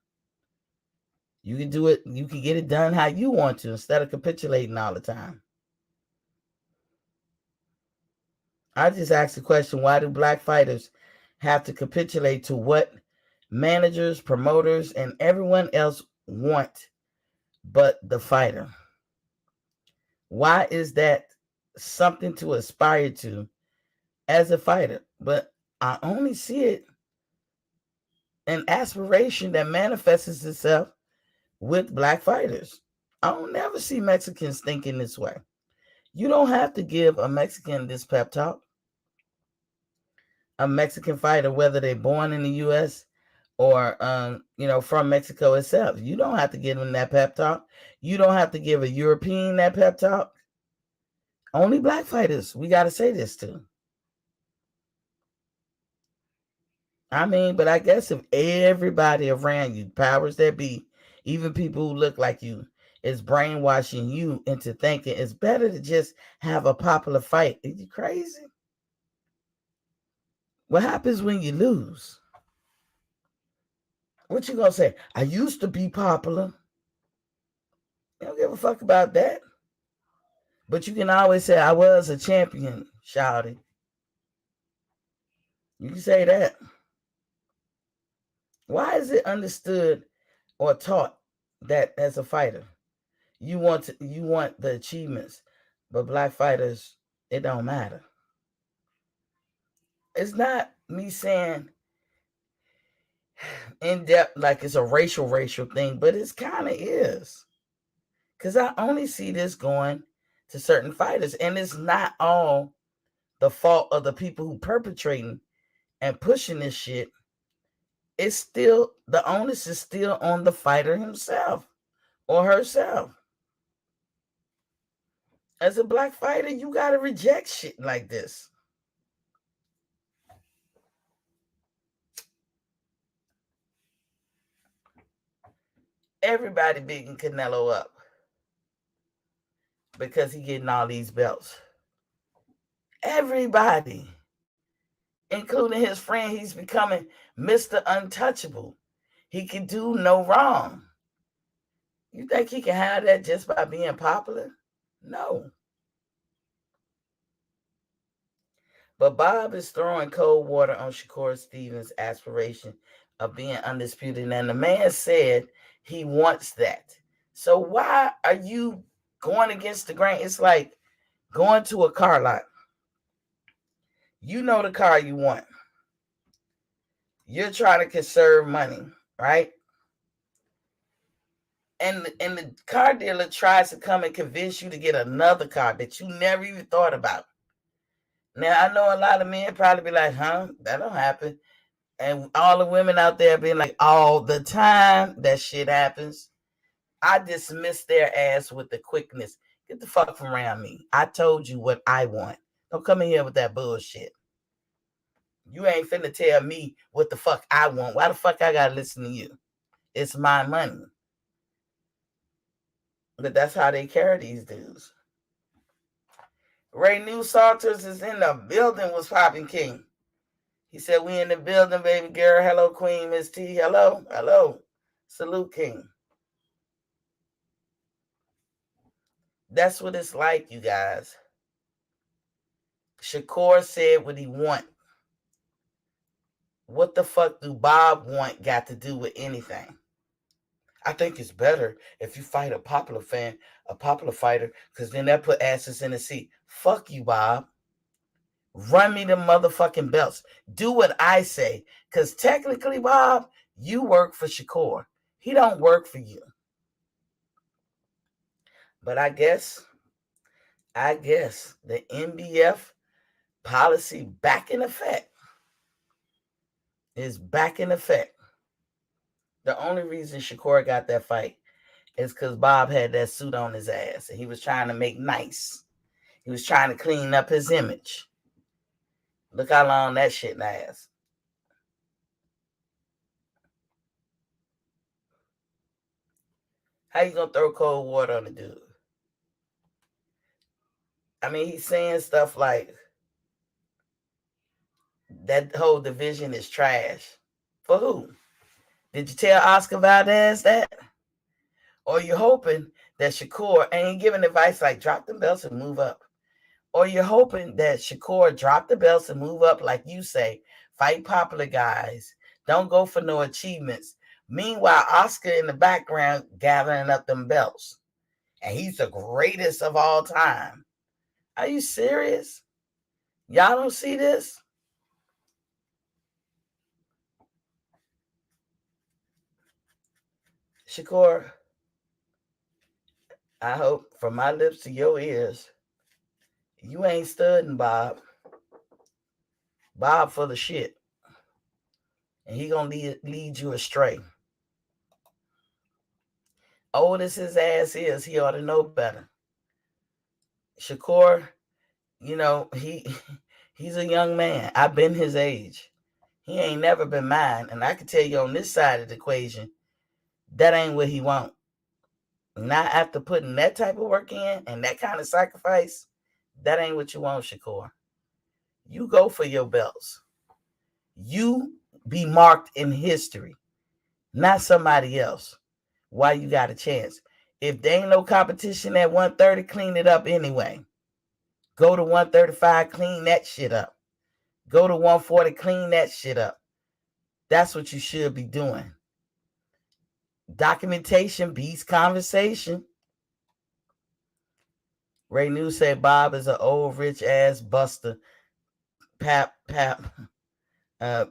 You can do it. You can get it done how you want to instead of capitulating all the time. I just asked the question, why do black fighters have to capitulate to what managers, promoters, and everyone else want but the fighter? Why is that something to aspire to as a fighter? But I only see it an aspiration that manifests itself with black fighters. I don't never see Mexicans thinking this way. You don't have to give a Mexican this pep talk. A Mexican fighter, whether they're born in the U.S. or from Mexico itself, you don't have to give them that pep talk. You don't have to give a European that pep talk. Only black fighters we got to say this to. I mean, but I guess if everybody around you, powers that be, even people who look like you, is brainwashing you into thinking it's better to just have a popular fight. Are you crazy? What happens when you lose? What you gonna say? I used to be popular. You don't give a fuck about that. But you can always say I was a champion, shouty. You can say that. Why is it understood or taught that as a fighter you want the achievements, but black fighters, it don't matter? It's not me saying in depth like it's a racial thing, but it's kind of is. Because I only see this going to certain fighters, and it's not all the fault of the people who perpetrating and pushing this shit. It's still, the onus is still on the fighter himself or herself. As a black fighter, you gotta reject shit like this. Everybody beating Canelo up because he getting all these belts. Everybody, including his friend, he's becoming Mr. Untouchable. He can do no wrong. You think he can have that just by being popular? No. But Bob is throwing cold water on Shakur Stevens' aspiration of being undisputed. And the man said he wants that. So why are you going against the grain? It's like going to a car lot. You know the car you want. You're trying to conserve money, right? And the car dealer tries to come and convince you to get another car that you never even thought about. Now, I know a lot of men probably be like, that don't happen. And all the women out there being like, all the time that shit happens. I dismiss their ass with the quickness. Get the fuck from around me. I told you what I want. Don't come in here with that bullshit. You ain't finna tell me what the fuck I want. Why the fuck I gotta listen to you? It's my money. But that's how they carry these dudes. Ray New Salters is in the building, was popping king. He said, we in the building, baby girl. Hello, Queen Miss T. Hello. Hello. Salute, King. That's what it's like, you guys. Shakur said what he want. What the fuck do Bob want got to do with anything? I think it's better if you fight a popular fighter, because then that put asses in the seat. Fuck you, Bob. Run me the motherfucking belts. Do what I say. Because technically, Bob, you work for Shakur. He don't work for you. But I guess the NBF policy back in effect is back in effect. The only reason Shakur got that fight is because Bob had that suit on his ass and he was trying to make nice. He was trying to clean up his image. Look how long that shit lasts. How you gonna throw cold water on the dude? I mean, he's saying stuff like that whole division is trash. For who? Did you tell Oscar Valdez that? Or you hoping that Shakur ain't giving advice like drop them belts and move up? Or you're hoping that Shakur drop the belts and move up, like you say, fight popular guys, don't go for no achievements. Meanwhile, Oscar in the background gathering up them belts. And he's the greatest of all time. Are you serious? Y'all don't see this? Shakur, I hope from my lips to your ears, you ain't studying Bob. Bob full of shit. And he gonna lead you astray. Old as his ass is, he ought to know better. Shakur, he's a young man. I've been his age. He ain't never been mine. And I can tell you on this side of the equation, that ain't what he want. Not after putting that type of work in and that kind of sacrifice, that ain't what you want, Shakur. You go for your belts. You be marked in history, not somebody else. Why you got a chance? If there ain't no competition at 130, clean it up anyway. Go to 135, clean that shit up. Go to 140, clean that shit up. That's what you should be doing. Documentation beats conversation. Ray News said Bob is an old rich ass buster. Pap,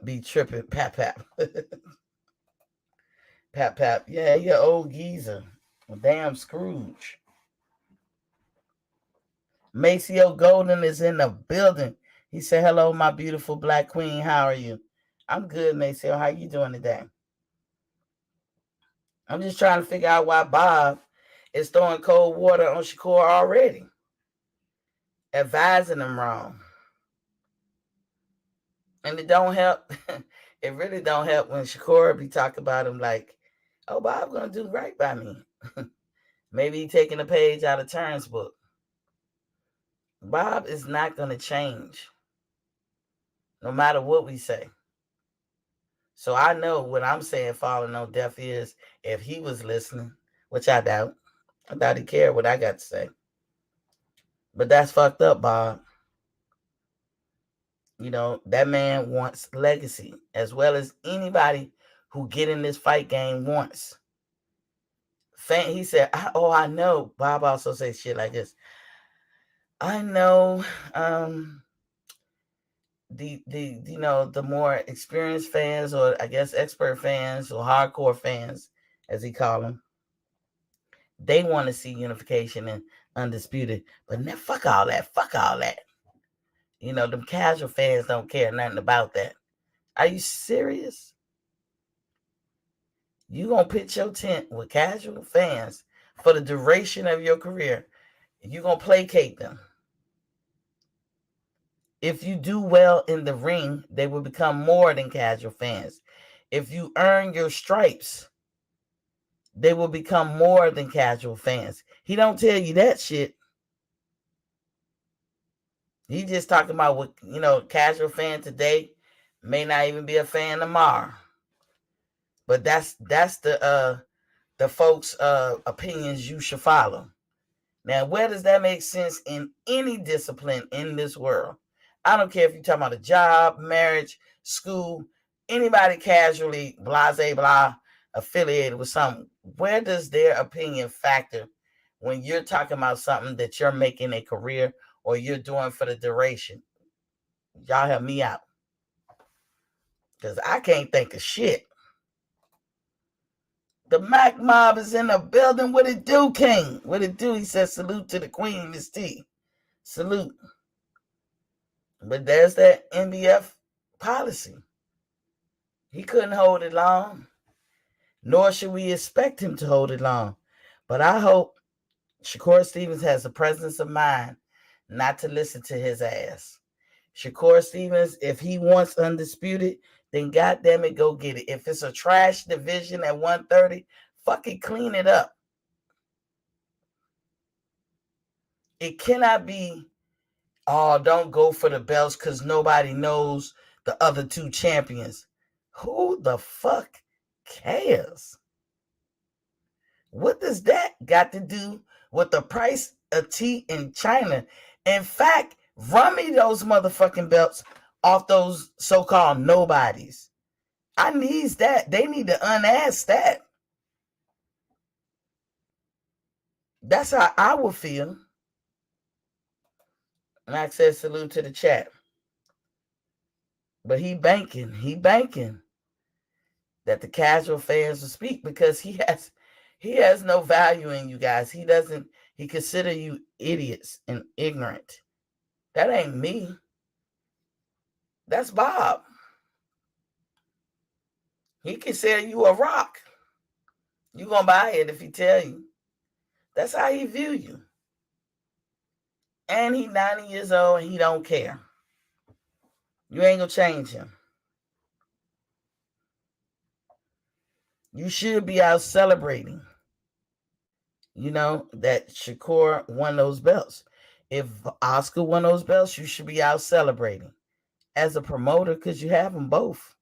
be tripping. Pap. Pap. Yeah, he an old geezer. Damn Scrooge. Maceo Golden is in the building. He said, hello, my beautiful black queen. How are you? I'm good, Maceo. How you doing today? I'm just trying to figure out why Bob is throwing cold water on Shakur already. Advising him wrong. And it don't help. It really don't help when Shakur be talking about him like, oh, Bob's going to do right by me. Maybe he taking a page out of Turn's book. Bob is not going to change, no matter what we say. So I know what I'm saying falling on deaf ears. If he was listening, which I doubt he cared what I got to say. But that's fucked up, Bob. That man wants legacy, as well as anybody who get in this fight game wants. He said, I know. Bob also says shit like this. I know the more experienced fans, or I guess expert fans, or hardcore fans, as he call them, they want to see unification and undisputed. But now, fuck all that. Them casual fans don't care nothing about that. Are you serious? You gonna pitch your tent with casual fans for the duration of your career, and you gonna placate them. If you do well in the ring, they will become more than casual fans. If you earn your stripes, they will become more than casual fans. He don't tell you that shit. He just talking about what, casual fan today may not even be a fan tomorrow. But that's the folks' opinions you should follow. Now, where does that make sense in any discipline in this world? I don't care if you're talking about a job, marriage, school, anybody casually, blase, blah, affiliated with something. Where does their opinion factor when you're talking about something that you're making a career or you're doing for the duration? Y'all help me out. Because I can't think of shit. The Mac Mob is in the building. What it do, King? What it do? He says, salute to the Queen, Miss T. Salute. But there's that NBF policy. He couldn't hold it long, nor should we expect him to hold it long. But I hope Shakur Stevens has the presence of mind not to listen to his ass. Shakur Stevens, if he wants undisputed, then goddamn it, go get it. If it's a trash division at 130, fucking clean it up. It cannot be, oh, don't go for the belts because nobody knows the other two champions. Who the fuck cares? What does that got to do with the price of tea in China? In fact, run me those motherfucking belts off those so-called nobodies. I needs that. They need to unask that. That's how I would feel. Max says salute to the chat. But he banking that the casual fans will speak because he has no value in you guys. He consider you idiots and ignorant. That ain't me. That's Bob. He consider you a rock. You gonna buy it if he tell you. That's how he view you. And he 90 years old and he don't care. You ain't gonna change him. You should be out celebrating. You know, that Shakur won those belts. If Oscar won those belts, you should be out celebrating as a promoter because you have them both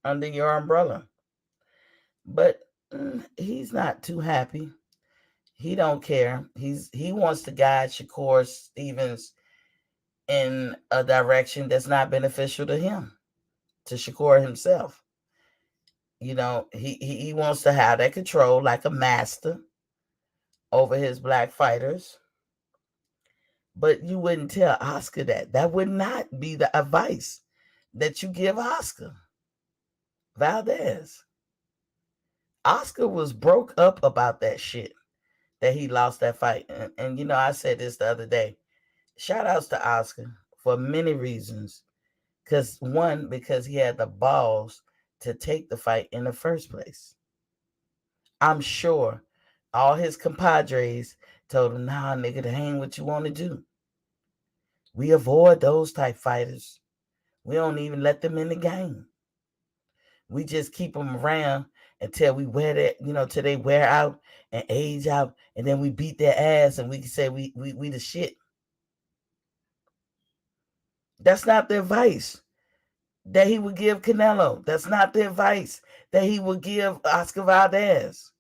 under your umbrella. But he's not too happy. He don't care. He wants to guide Shakur Stevens in a direction that's not beneficial to him, to Shakur himself. You know, he wants to have that control like a master over his black fighters. But you wouldn't tell Oscar that. That would not be the advice that you give Oscar Valdez. Oscar was broke up about that shit, that he lost that fight. And you know, I said this the other day. Shout outs to Oscar for many reasons. Because he had the balls to take the fight in the first place. I'm sure all his compadres told him, nah, nigga, that ain't what you want to do. We avoid those type fighters. We don't even let them in the game. We just keep them around until we wear that, till they wear out and age out, and then we beat their ass and we can say we the shit. That's not the advice that he would give Canelo. That's not the advice that he would give Oscar Valdez.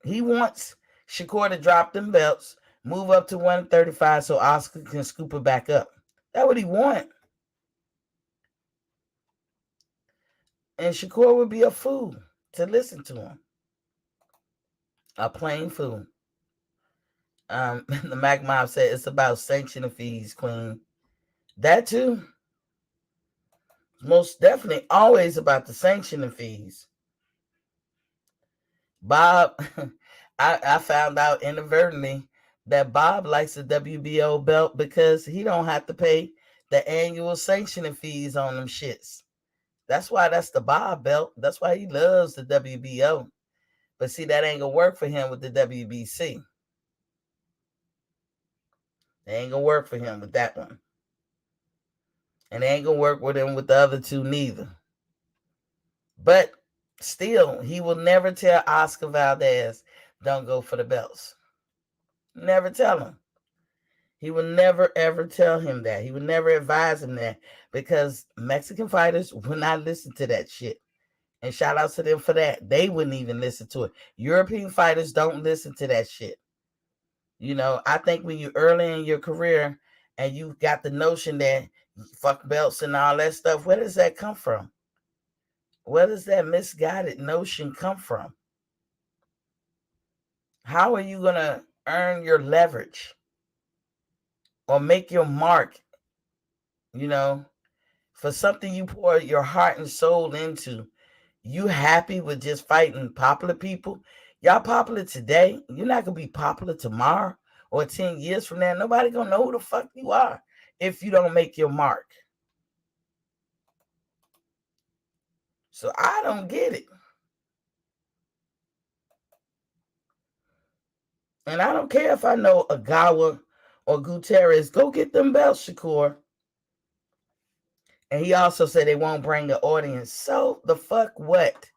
He wants Shakur to drop them belts, move up to 135 so Oscar can scoop it back up. That's what he wants. And Shakur would be a fool to listen to him. A plain fool. The Mac Mob said it's about sanctioning fees, Queen. That too. Most definitely always about the sanctioning fees. Bob, I found out inadvertently that Bob likes the WBO belt because he don't have to pay the annual sanctioning fees on them shits. That's why that's the Bob belt. That's why he loves the WBO. But see, that ain't gonna work for him with the WBC. It ain't gonna work for him with that one. And it ain't gonna work with him with the other two neither. But still, he will never tell Oscar Valdez, don't go for the belts. Never tell him. He will never, ever tell him that. He would never advise him that because Mexican fighters will not listen to that shit. And shout out to them for that. They wouldn't even listen to it. European fighters don't listen to that shit. I think when you're early in your career and you got the notion that fuck belts and all that stuff, where does that come from? Where does that misguided notion come from? How are you going to earn your leverage or make your mark, for something you pour your heart and soul into? You happy with just fighting popular people? Y'all popular today. You're not going to be popular tomorrow or 10 years from now. Nobody going to know who the fuck you are if you don't make your mark. So I don't get it. And I don't care if I know Agawa or Gutierrez. Go get them belts, Shakur. And he also said they won't bring the audience. So the fuck what?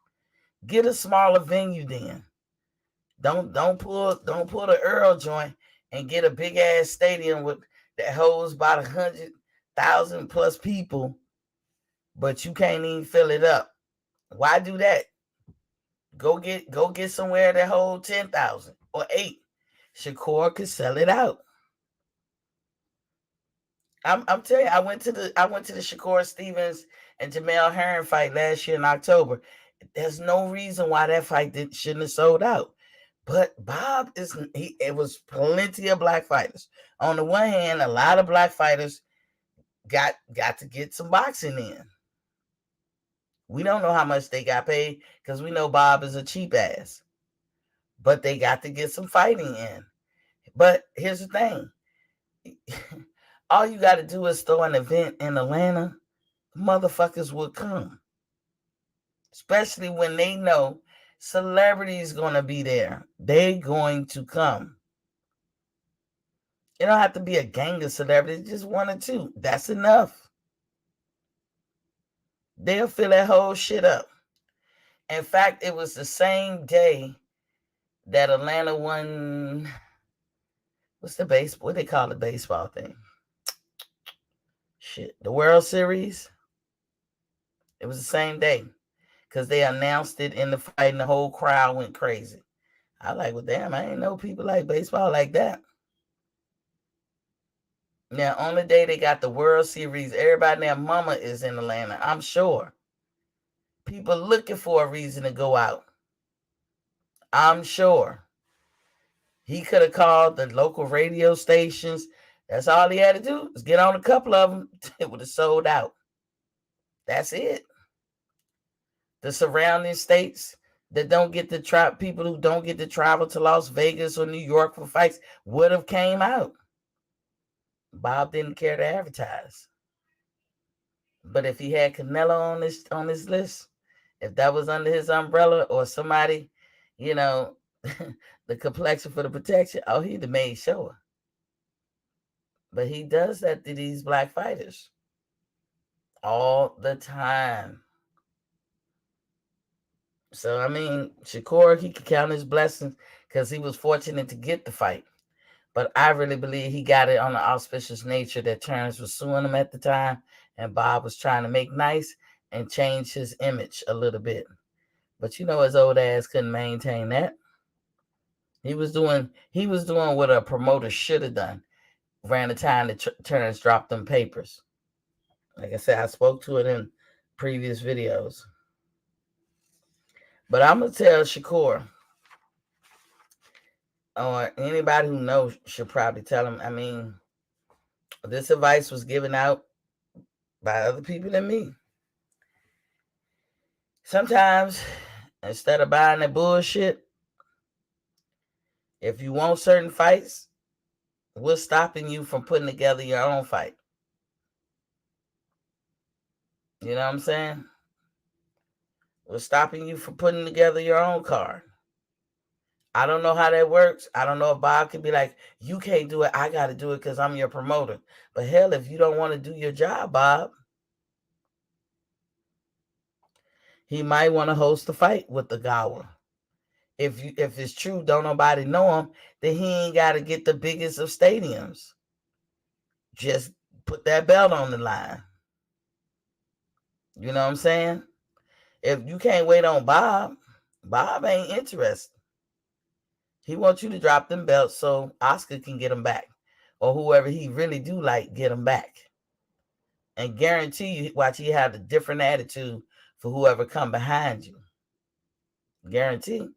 Get a smaller venue then. Don't pull the Earl joint and get a big ass stadium that holds about 100,000 plus people, but you can't even fill it up. Why do that? Go get somewhere that holds 10,000 or 8. Shakur could sell it out. I'm telling you, I went to the Shakur Stevens and Jamel Herring fight last year in October. There's no reason why that fight shouldn't have sold out. But Bob it was plenty of black fighters. On the one hand, a lot of black fighters got to get some boxing in. We don't know how much they got paid because we know Bob is a cheap ass. But they got to get some fighting in. But here's the thing. All you got to do is throw an event in Atlanta, motherfuckers will come. Especially when they know celebrities going to be there. They going to come. You don't have to be a gang of celebrities, just one or two. That's enough. They'll fill that whole shit up. In fact, it was the same day that Atlanta won. What's the baseball? What they call the baseball thing? Shit, the World Series. It was the same day because they announced it in the fight, and the whole crowd went crazy. I like, well, damn, I ain't know people like baseball like that. Now, on the day they got the World Series, everybody and their mama is in Atlanta, I'm sure. People looking for a reason to go out. I'm sure. He could have called the local radio stations. That's all he had to do is get on a couple of them. It would have sold out. That's it. The surrounding states that don't get to people who don't get to travel to Las Vegas or New York for fights would have came out. Bob didn't care to advertise. But if he had Canelo on this list, if that was under his umbrella or somebody, the complexion for the protection, oh, he'd have made sure. But he does that to these black fighters all the time. So, I mean, Shakur, he could count his blessings because he was fortunate to get the fight. But I really believe he got it on the auspicious nature that Terrence was suing him at the time, and Bob was trying to make nice and change his image a little bit. But his old ass couldn't maintain that. He was doing what a promoter should have done. Around the time that Terrence dropped them papers. Like I said, I spoke to it in previous videos. But I'm going to tell Shakur, or anybody who knows should probably tell him, I mean, this advice was given out by other people than me. Sometimes, instead of buying that bullshit, if you want certain fights, what's stopping you from putting together your own fight? You know what I'm saying? What's stopping you from putting together your own card? I don't know how that works. I don't know if Bob can be like, you can't do it. I got to do it because I'm your promoter. But hell, if you don't want to do your job, Bob, he might want to host a fight with the Gower. If it's true, don't nobody know him, then he ain't got to get the biggest of stadiums. Just put that belt on the line. You know what I'm saying? If you can't wait on Bob ain't interested. He wants you to drop them belts so Oscar can get them back. Or whoever he really do like, get them back. And guarantee you, watch, he have a different attitude for whoever come behind you. Guarantee.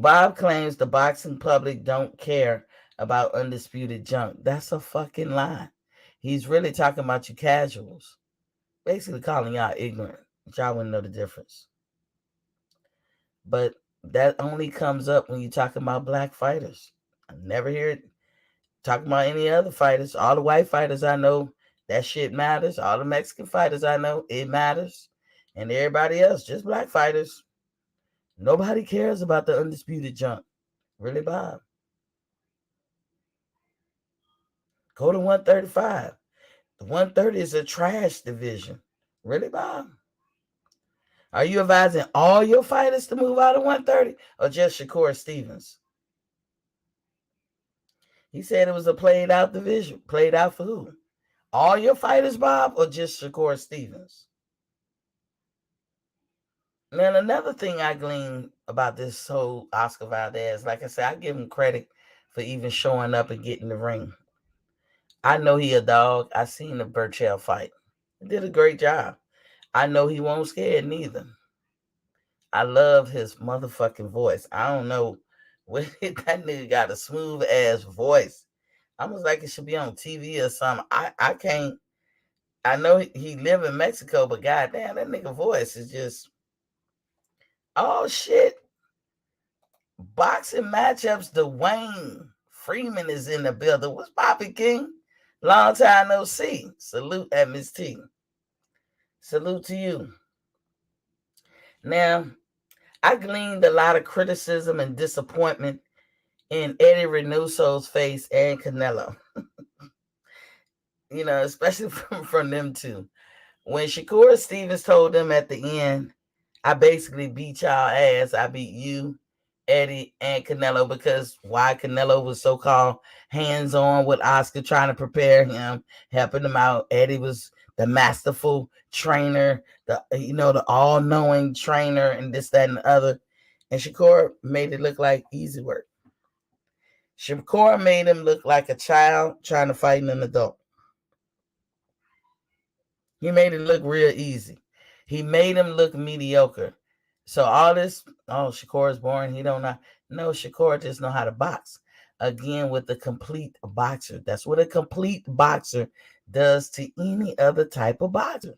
Bob claims the boxing public don't care about undisputed junk. That's a fucking lie. He's really talking about you casuals. Basically calling y'all ignorant. Y'all wouldn't know the difference. But that only comes up when you're talking about black fighters. I never hear it talking about any other fighters. All the white fighters I know, that shit matters. All the Mexican fighters I know, it matters. And everybody else, just black fighters. Nobody cares about the undisputed junk. Really, Bob? Go to 135. The 130 is a trash division. Really, Bob? Are you advising all your fighters to move out of 130 or just Shakur Stevens? He said it was a played out division. Played out for who? All your fighters, Bob, or just Shakur Stevens? Now, another thing I gleaned about this whole Oscar Valdez, like I said, I give him credit for even showing up and getting the ring. I know he a dog. I seen the Burchell fight. He did a great job. I know he won't scared neither. I love his motherfucking voice. I don't know what that nigga got a smooth ass voice. I was like it should be on TV or something. I can't. I know he live in Mexico, but goddamn, that nigga voice is just oh shit. Boxing matchups. Dwayne Freeman is in the building. What's Bobby King? Long time no see. Salute at Miss T. Salute to you. Now, I gleaned a lot of criticism and disappointment in Eddie Reynoso's face and Canelo. Especially from them two. When Shakur Stevens told them at the end, I basically beat y'all ass. I beat you, Eddie, and Canelo, because why Canelo was so-called hands-on with Oscar, trying to prepare him, helping him out. Eddie was the masterful trainer, the all-knowing trainer, and this, that, and the other. And Shakur made it look like easy work. Shakur made him look like a child trying to fight an adult. He made it look real easy. He made him look mediocre. So all this, Shakur is boring. He don't know. No, Shakur just know how to box. Again, with the complete boxer. That's what a complete boxer does to any other type of boxer.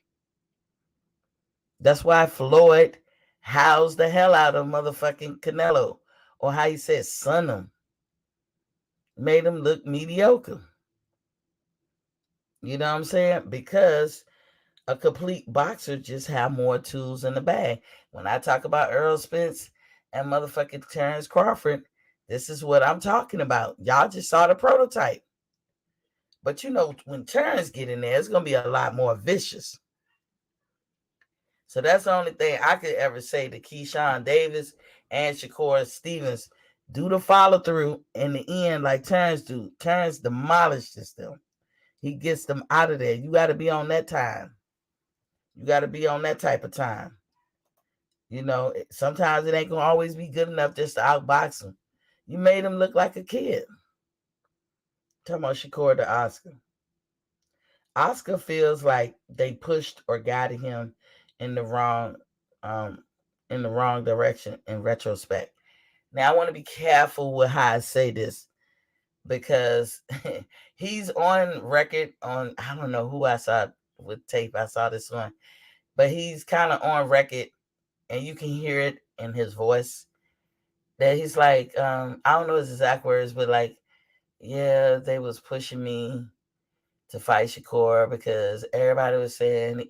That's why Floyd housed the hell out of motherfucking Canelo. Or how he said, son him. Made him look mediocre. You know what I'm saying? Because a complete boxer just have more tools in the bag. When I talk about Earl Spence and motherfucking Terrence Crawford, this is what I'm talking about. Y'all just saw the prototype. But when Terrence get in there, it's going to be a lot more vicious. So that's the only thing I could ever say to Keyshawn Davis and Shakur Stevens. Do the follow through in the end like Terrence do. Terrence demolishes them. He gets them out of there. You got to be on that time. You got to be on that type of time. Sometimes it ain't going to always be good enough just to outbox him. You made him look like a kid. Talking about Shakur to Oscar. Oscar feels like they pushed or guided him in the wrong direction in retrospect. Now I want to be careful with how I say this because he's on record on, I don't know who I saw with tape. I saw this one, but he's kind of on record and you can hear it in his voice that he's like, I don't know his exact words, but like, yeah, they was pushing me to fight Shakur because everybody was saying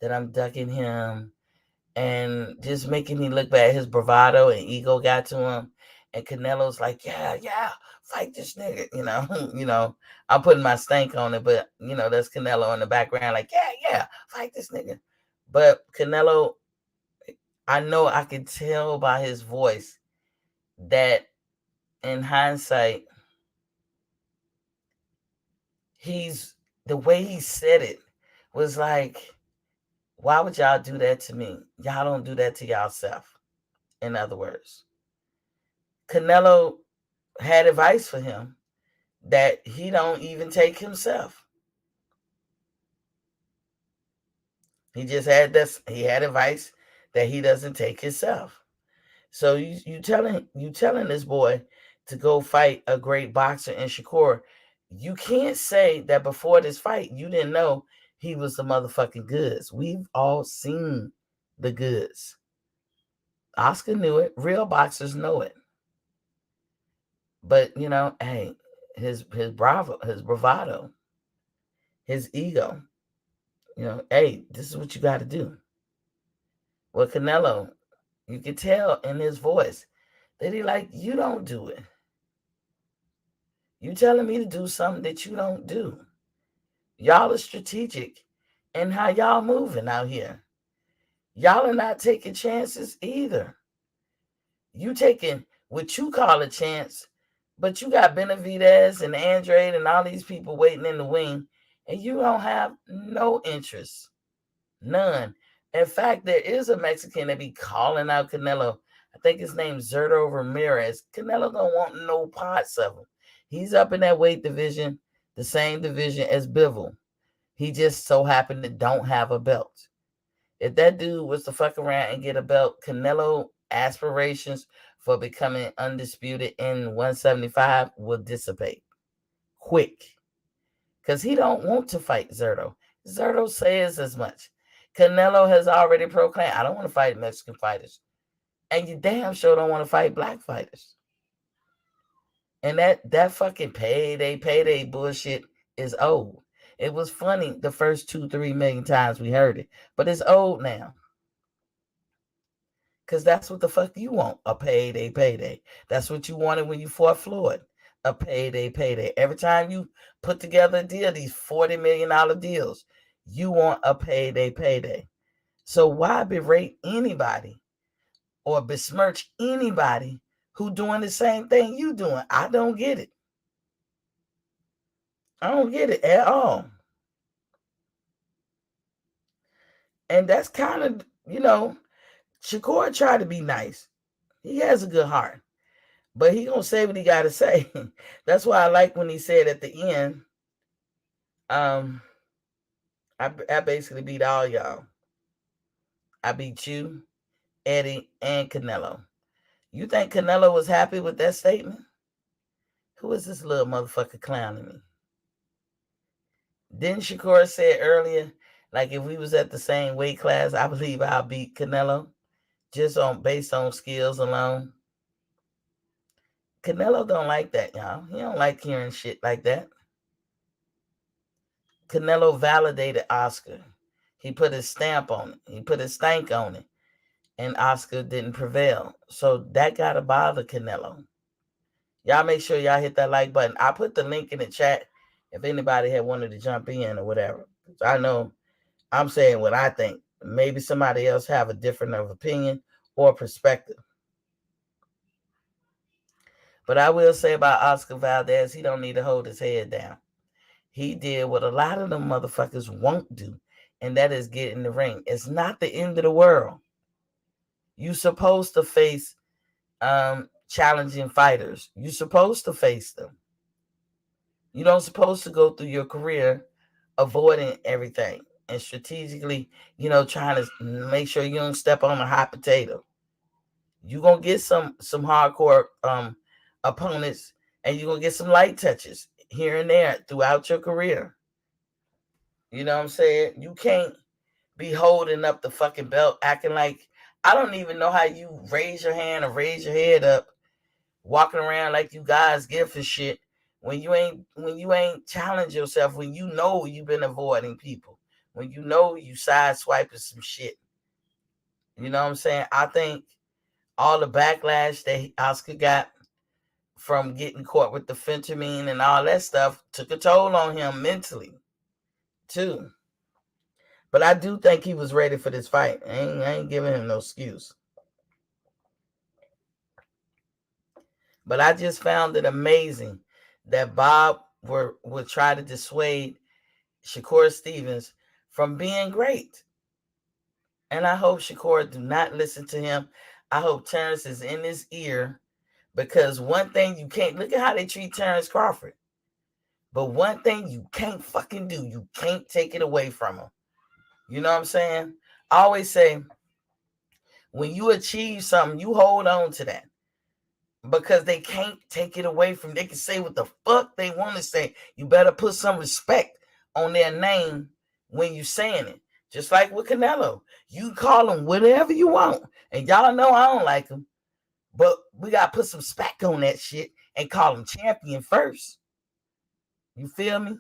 that I'm ducking him and just making me look bad. His bravado and ego got to him. And Canelo's like, yeah, fight this nigga. I'm putting my stank on it, but that's Canelo in the background, like, yeah, fight this nigga. But Canelo, I know I can tell by his voice that in hindsight, the way he said it was like, why would y'all do that to me? Y'all don't do that to yourself. In other words, Canelo had advice for him that he don't even take himself. He just had this. He had advice that he doesn't take himself. So you telling this boy to go fight a great boxer in Shakur. You can't say that before this fight you didn't know he was the motherfucking goods. We've all seen the goods. Oscar knew it. Real boxers know it. But hey, his bravado, his ego. Hey, this is what you got to do. Well, Canelo, you can tell in his voice that he like, you don't do it. You telling me to do something that you don't do. Y'all are strategic in how y'all moving out here. Y'all are not taking chances either. You taking what you call a chance, but you got Benavidez and Andrade and all these people waiting in the wing, and you don't have no interest. None. In fact, there is a Mexican that be calling out Canelo. I think his name's Zerto Ramirez. Canelo don't want no parts of him. He's up in that weight division, the same division as Bivol. He just so happened to don't have a belt. If that dude was to fuck around and get a belt, Canelo aspirations for becoming undisputed in 175 will dissipate quick. Because he don't want to fight Zerto. Zerto says as much. Canelo has already proclaimed, I don't want to fight Mexican fighters. And you damn sure don't want to fight black fighters. And that fucking payday bullshit is old. It was funny the first 2-3 million times we heard it, but it's old now. Because that's what the fuck you want, a payday. That's what you wanted when you fought Floyd, a payday. Every time you put together a deal, these $40 million deals, you want a payday. So why berate anybody or besmirch anybody who doing the same thing you doing? I don't get it. I don't get it at all. And that's kind of, Shakur tried to be nice. He has a good heart. But he gonna say what he gotta say. That's why I like when he said at the end, I basically beat all y'all. I beat you, Eddie, and Canelo. You think Canelo was happy with that statement? Who is this little motherfucker clowning me? Didn't Shakur say earlier, like if we was at the same weight class, I believe I'll beat Canelo just based on skills alone? Canelo don't like that, y'all. He don't like hearing shit like that. Canelo validated Oscar. He put his stamp on it. He put his stank on it. And Oscar didn't prevail. So that got to bother Canelo. Y'all make sure y'all hit that like button. I put the link in the chat if anybody had wanted to jump in or whatever. I know I'm saying what I think. Maybe somebody else have a different of opinion or perspective. But I will say about Oscar Valdez, he don't need to hold his head down. He did what a lot of them motherfuckers won't do, and that is get in the ring. It's not the end of the world. You're supposed to face challenging fighters. You're supposed to face them. You don't supposed to go through your career avoiding everything and strategically, trying to make sure you don't step on a hot potato. You're gonna get some hardcore opponents, and you're gonna get some light touches here and there throughout your career. You know what I'm saying? You can't be holding up the fucking belt acting like, I don't even know how you raise your hand or raise your head up, walking around like you guys give for shit when you ain't challenge yourself, when you know you've been avoiding people, when you know you sideswiping some shit. You know what I'm saying? I think all the backlash that Oscar got from getting caught with the fentanyl and all that stuff took a toll on him mentally too. But I do think he was ready for this fight. I ain't giving him no excuse. But I just found it amazing that Bob would try to dissuade Shakur Stevens from being great. And I hope Shakur do not listen to him. I hope Terrence is in his ear, because one thing you can't, look at how they treat Terrence Crawford. But one thing you can't fucking do, you can't take it away from him. You know what I'm saying? I always say, when you achieve something, you hold on to that. Because they can't take it away from you. They can say what the fuck they want to say. You better put some respect on their name when you're saying it. Just like with Canelo. You call him whatever you want. And y'all know I don't like him. But we got to put some spec on that shit and call him champion first. You feel me?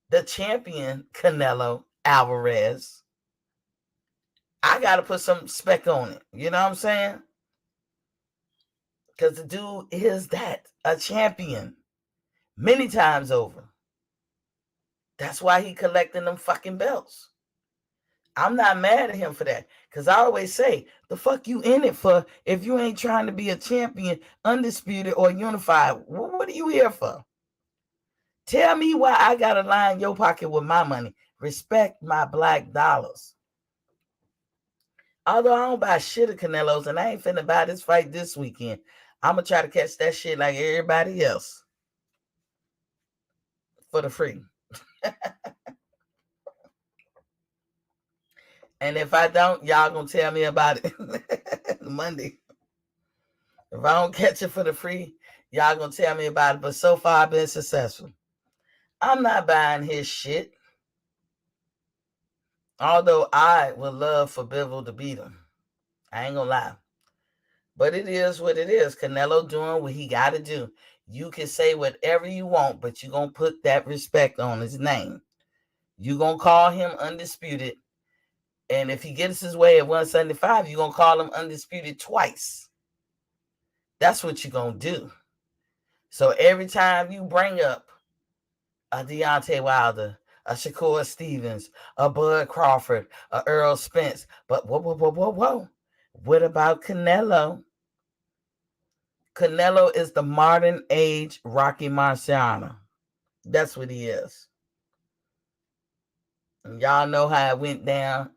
The champion, Canelo Alvarez. I got to put some spec on it. You know what I'm saying? Because the dude is a champion. Many times over. That's why he collecting them fucking belts. I'm not mad at him for that. Because I always say, the fuck you in it for if you ain't trying to be a champion, undisputed, or unified? What are you here for? Tell me why I got to line your pocket with my money. Respect my black dollars. Although I don't buy shit of Canelo's, and I ain't finna buy this fight this weekend. I'm going to try to catch that shit like everybody else for the free. And if I don't, y'all going to tell me about it Monday. If I don't catch it for the free, y'all going to tell me about it. But so far, I've been successful. I'm not buying his shit. Although I would love for Bivol to beat him. I ain't going to lie. But it is what it is. Canelo doing what he got to do. You can say whatever you want, but you're going to put that respect on his name. You're going to call him undisputed. And if he gets his way at 175, you're going to call him undisputed twice. That's what you're going to do. So every time you bring up a Deontay Wilder, a Shakur Stevens, a Bud Crawford, a Earl Spence, but whoa. What about Canelo? Canelo is the modern age Rocky Marciano. That's what he is. And y'all know how it went down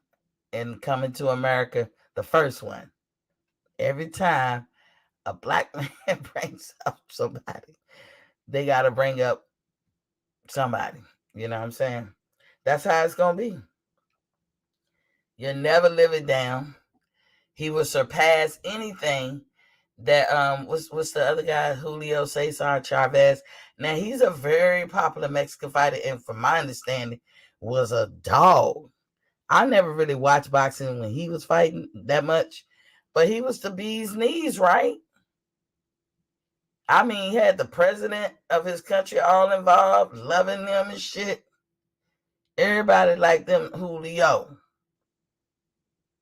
in Coming to America, the first one. Every time a black man brings up somebody, they got to bring up somebody. You know what I'm saying? That's how it's going to be. You'll never live it down. He will surpass anything that what's the other guy, Julio Cesar Chavez. Now he's a very popular Mexican fighter, and from my understanding was a dog. I never really watched boxing when he was fighting that much, but he was the bee's knees, right? I mean, he had the president of his country all involved, loving them and shit. Everybody liked them, Julio.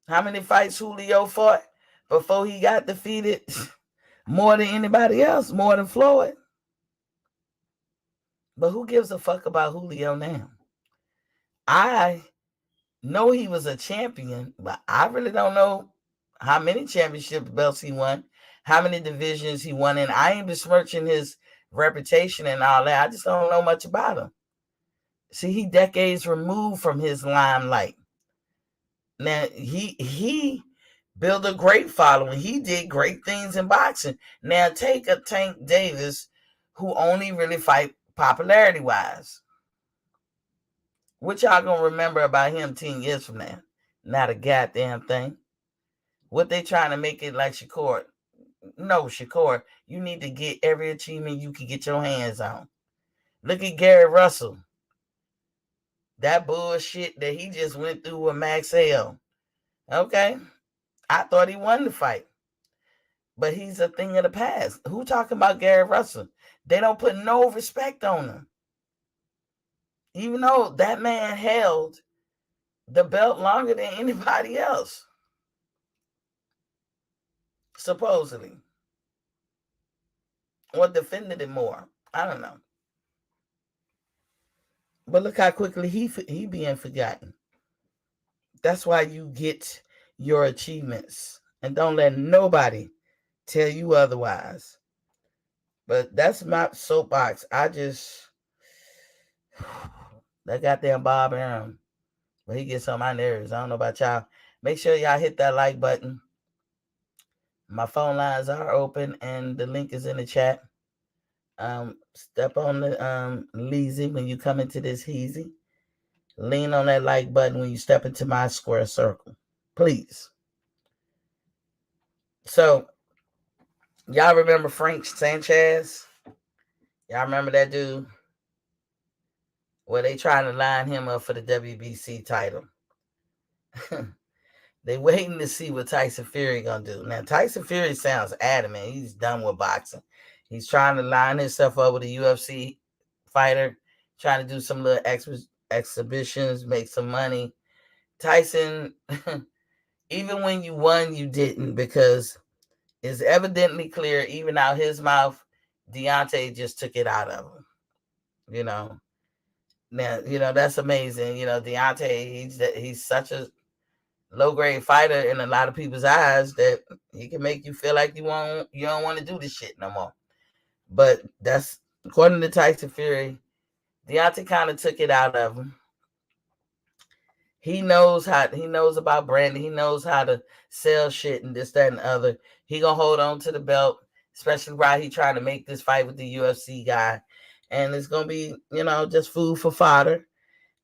How many fights Julio fought before he got defeated? More than anybody else, more than Floyd. But who gives a fuck about Julio now? I know he was a champion, but I really don't know how many championship belts he won, how many divisions he won in. I ain't besmirching his reputation and all that. I just don't know much about him. See, he decades removed from his limelight. Now, he built a great following. He did great things in boxing. Now, take a Tank Davis who only really fight popularity-wise. What y'all gonna remember about him 10 years from now? Not a goddamn thing. What they trying to make it like Shakur? No, Shakur, you need to get every achievement you can get your hands on. Look at Gary Russell. That bullshit that he just went through with Max Hale. Okay, I thought he won the fight. But he's a thing of the past. Who talking about Gary Russell? They don't put no respect on him. Even though that man held the belt longer than anybody else. Supposedly. Or defended it more. I don't know. But look how quickly he being forgotten. That's why you get your achievements. And don't let nobody tell you otherwise. But that's my soapbox. That goddamn Bob Arum. But he gets on my nerves. I don't know about y'all. Make sure y'all hit that like button. My phone lines are open and the link is in the chat. Step on the lazy when you come into this heezy. Lean on that like button when you step into my square circle. Please. So, y'all remember Frank Sanchez? Y'all remember that dude? Well, they trying to line him up for the WBC title. They waiting to see what Tyson Fury gonna do. Now, Tyson Fury sounds adamant. He's done with boxing. He's trying to line himself up with a UFC fighter, trying to do some little exhibitions, make some money. Tyson, even when you won, you didn't, because it's evidently clear, even out his mouth, Deontay just took it out of him. You know. Now, that's amazing. Deontay, he's such a low-grade fighter in a lot of people's eyes that he can make you feel like you don't want to do this shit no more. But that's, according to Tyson Fury, Deontay kind of took it out of him. He knows about branding. He knows how to sell shit and this, that, and the other. He gonna hold on to the belt, especially while he trying to make this fight with the UFC guy. And it's going to be, just food for fodder.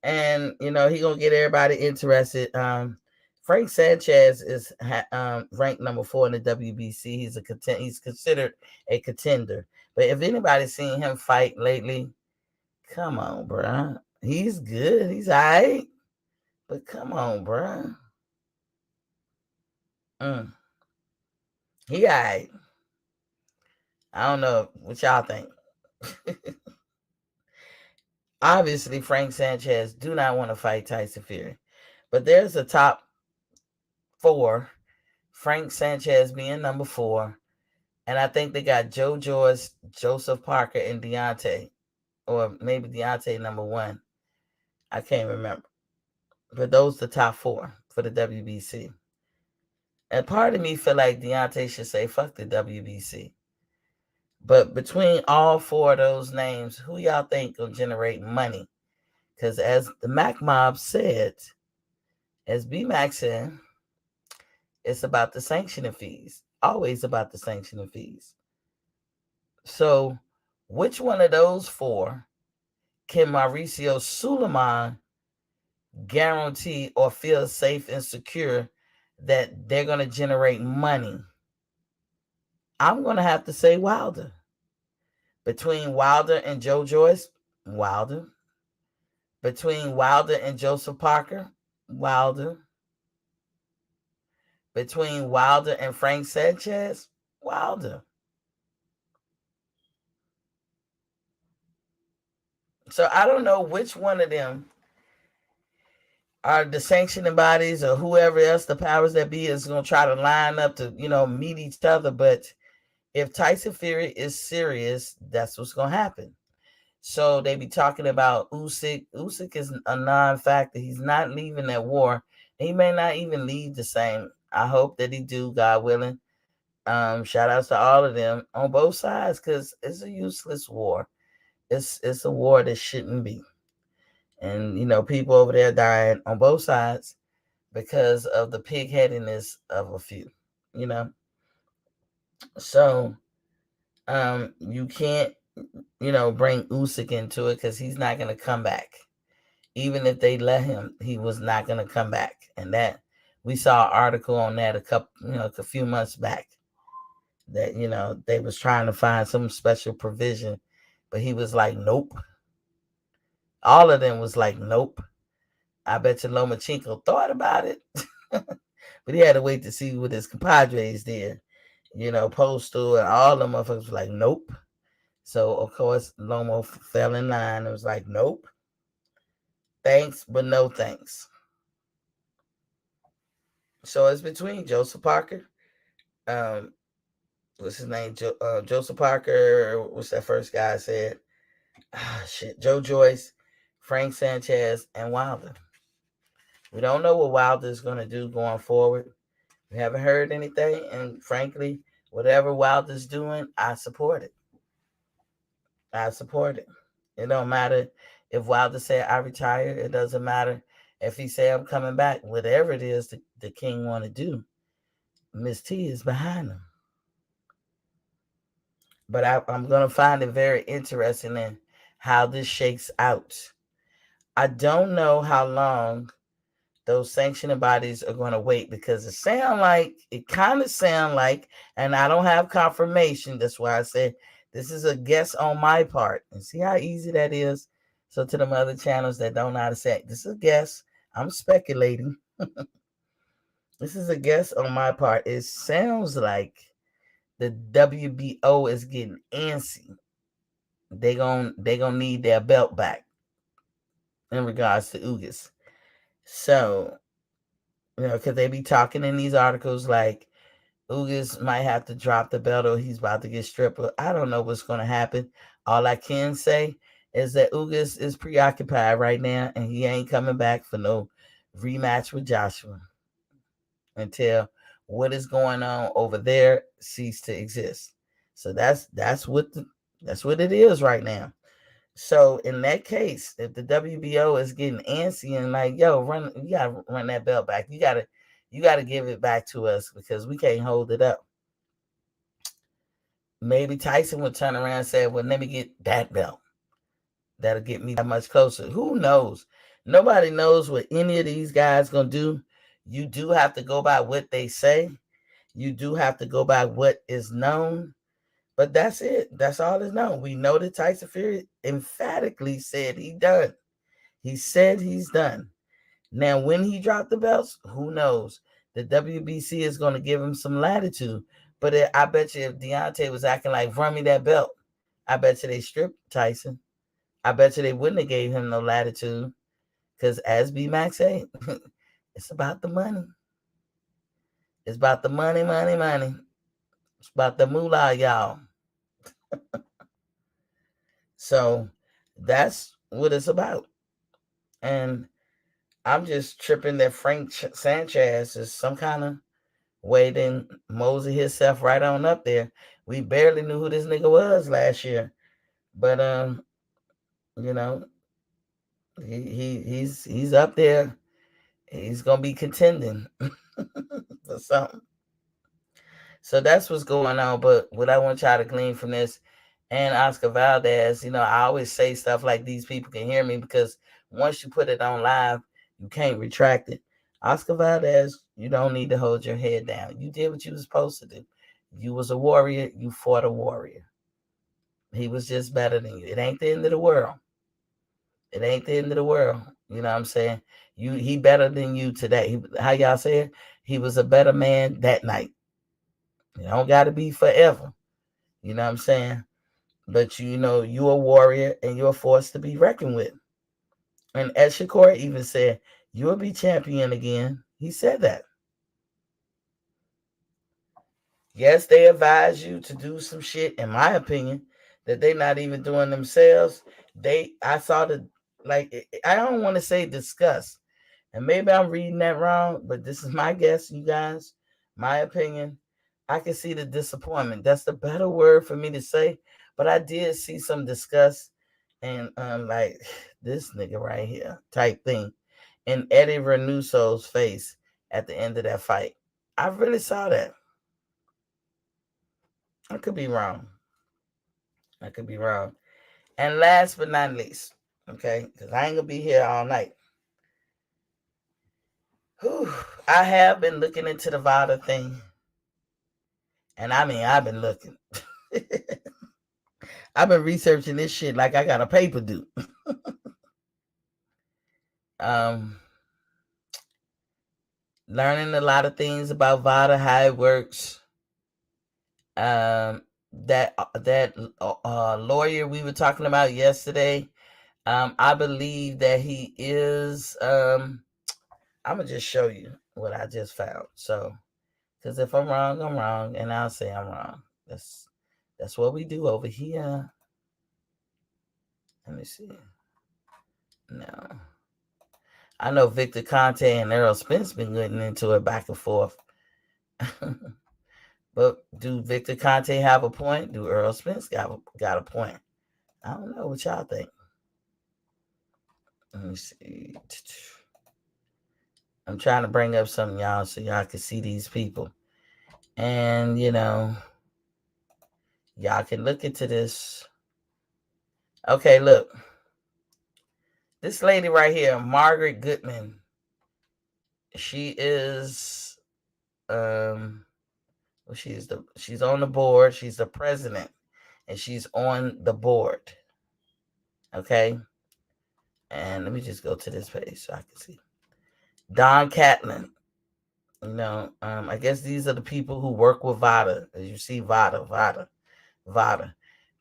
And, he going to get everybody interested. Frank Sanchez is ranked number 4 in the WBC. He's considered a contender. But if anybody's seen him fight lately, come on, bruh. He's good. He's all right. But come on, bruh. He all right. I don't know what y'all think. Obviously, Frank Sanchez do not want to fight Tyson Fury. But there's a top 4. Frank Sanchez being number 4. And I think they got Joe Joyce, Joseph Parker, and Deontay. Or maybe Deontay number 1. I can't remember. But those are the top 4 for the WBC. And part of me feel like Deontay should say, fuck the WBC. But between all 4 of those names, who y'all think will generate money? Because as the Mac Mob said, as B-Mac said, it's about the sanctioning fees. Always about the sanctioning fees. So which one of those 4 can Mauricio Sulaiman guarantee or feel safe and secure that they're going to generate money? I'm going to have to say Wilder. Between Wilder and Joe Joyce, Wilder. Between Wilder and Joseph Parker, Wilder. Between Wilder and Frank Sanchez, Wilder. So I don't know which one of them are the sanctioning bodies or whoever else the powers that be is going to try to line up to, meet each other. But if Tyson Fury is serious, that's what's going to happen. So they be talking about Usyk. Usyk is a non-factor. He's not leaving that war. He may not even leave the same. I hope that he do, God willing. Shout outs to all of them on both sides, because it's a useless war. It's a war that shouldn't be. And, people over there dying on both sides because of the pig-headedness of a few, So, you can't, bring Usyk into it because he's not going to come back. Even if they let him, he was not going to come back. And that, we saw an article on that a few months back that, they was trying to find some special provision, but he was like, nope. All of them was like, nope. I bet you Lomachenko thought about it, but he had to wait to see what his compadres did. Postal and all the motherfuckers was like, nope. So, of course, Lomo fell in line and was like, nope. Thanks, but no thanks. So it's between Joseph Parker, what's his name? Joseph Parker, what's that first guy I said? Joe Joyce, Frank Sanchez, and Wilder. We don't know what Wilder is going to do going forward. We haven't heard anything, and frankly, whatever Wilder's doing, I support it. It don't matter if Wilder said I retire. It doesn't matter if he say I'm coming back. Whatever it is the King want to do, Miss T is behind him. But I'm going to find it very interesting in how this shakes out. I don't know how long those sanctioning bodies are going to wait, because it kind of sound like, and I don't have confirmation. That's why I said this is a guess on my part. And see how easy that is. So to them other channels that don't know how to say it, this is a guess. I'm speculating. This is a guess on my part. It sounds like the WBO is getting antsy. They gonna need their belt back in regards to Ugas. So, because they be talking in these articles like Ugas might have to drop the belt or he's about to get stripped. I don't know what's going to happen. All I can say is that Ugas is preoccupied right now, and he ain't coming back for no rematch with Joshua until what is going on over there cease to exist. So that's what it is right now. So in that case, if the WBO is getting antsy and like, yo, you gotta run that belt back. You gotta give it back to us because we can't hold it up. maybe Tyson would turn around and say, well, let me get that belt. That'll get me that much closer. Who knows? Nobody knows what any of these guys going to do. You do have to go by what they say. You do have to go by what is known. But that's it. That's all that's known. We know that Tyson Fury emphatically said he done. He said he's done. Now, when he dropped the belts, who knows? The WBC is going to give him some latitude. But I bet you if Deontay was acting like, run me that belt, I bet you they stripped Tyson. I bet you they wouldn't have gave him no latitude. Because as B Max said, it's about the money. It's about the money, money, money. It's about the moolah, y'all. So that's what it's about. And I'm just tripping that Frank Sanchez is some kind of way then mosey himself right on up there. We barely knew who this nigga was last year. But you know, he's up there. He's gonna be contending for something. So that's what's going on. But what I want y'all to glean from this, and Oscar Valdez, I always say stuff like these people can hear me because once you put it on live, you can't retract it. Oscar Valdez, you don't need to hold your head down. You did what you were supposed to do. You was a warrior. You fought a warrior. He was just better than you. It ain't the end of the world. It ain't the end of the world. You know what I'm saying? He better than you today. How y'all say it? He was a better man that night. It don't got to be forever. You know what I'm saying? But you're a warrior and you're a force to be reckoned with. And as Shakur even said, you'll be champion again. He said that. Yes, they advise you to do some shit, in my opinion, that they're not even doing themselves. I saw I don't want to say discuss. And maybe I'm reading that wrong, but this is my guess, you guys. My opinion. I can see the disappointment. That's the better word for me to say. But I did see some disgust and like this nigga right here type thing in Eddie Renusso's face at the end of that fight. I really saw that. I could be wrong. And last but not least, okay, because I ain't gonna be here all night. I have been looking into the VADA thing. And I mean, I've been looking. I've been researching this shit like I got a paper due. Learning a lot of things about VADA, how it works. That lawyer we were talking about yesterday, I believe that he is. I'm gonna just show you what I just found. So, because if I'm wrong, I'm wrong, and I'll say I'm wrong. That's what we do over here. Let me see. No. I know Victor Conte and Errol Spence been getting into it back and forth. But do Victor Conte have a point? Do Errol Spence got a point? I don't know what y'all think. Let me see. I'm trying to bring up some y'all so y'all can see these people. And, y'all can look into this. Okay, look. This lady right here, Margaret Goodman, she is she's on the board. She's the president, and she's on the board. Okay. And let me just go to this page so I can see. Don Catlin. I guess these are the people who work with VADA. As you see, VADA.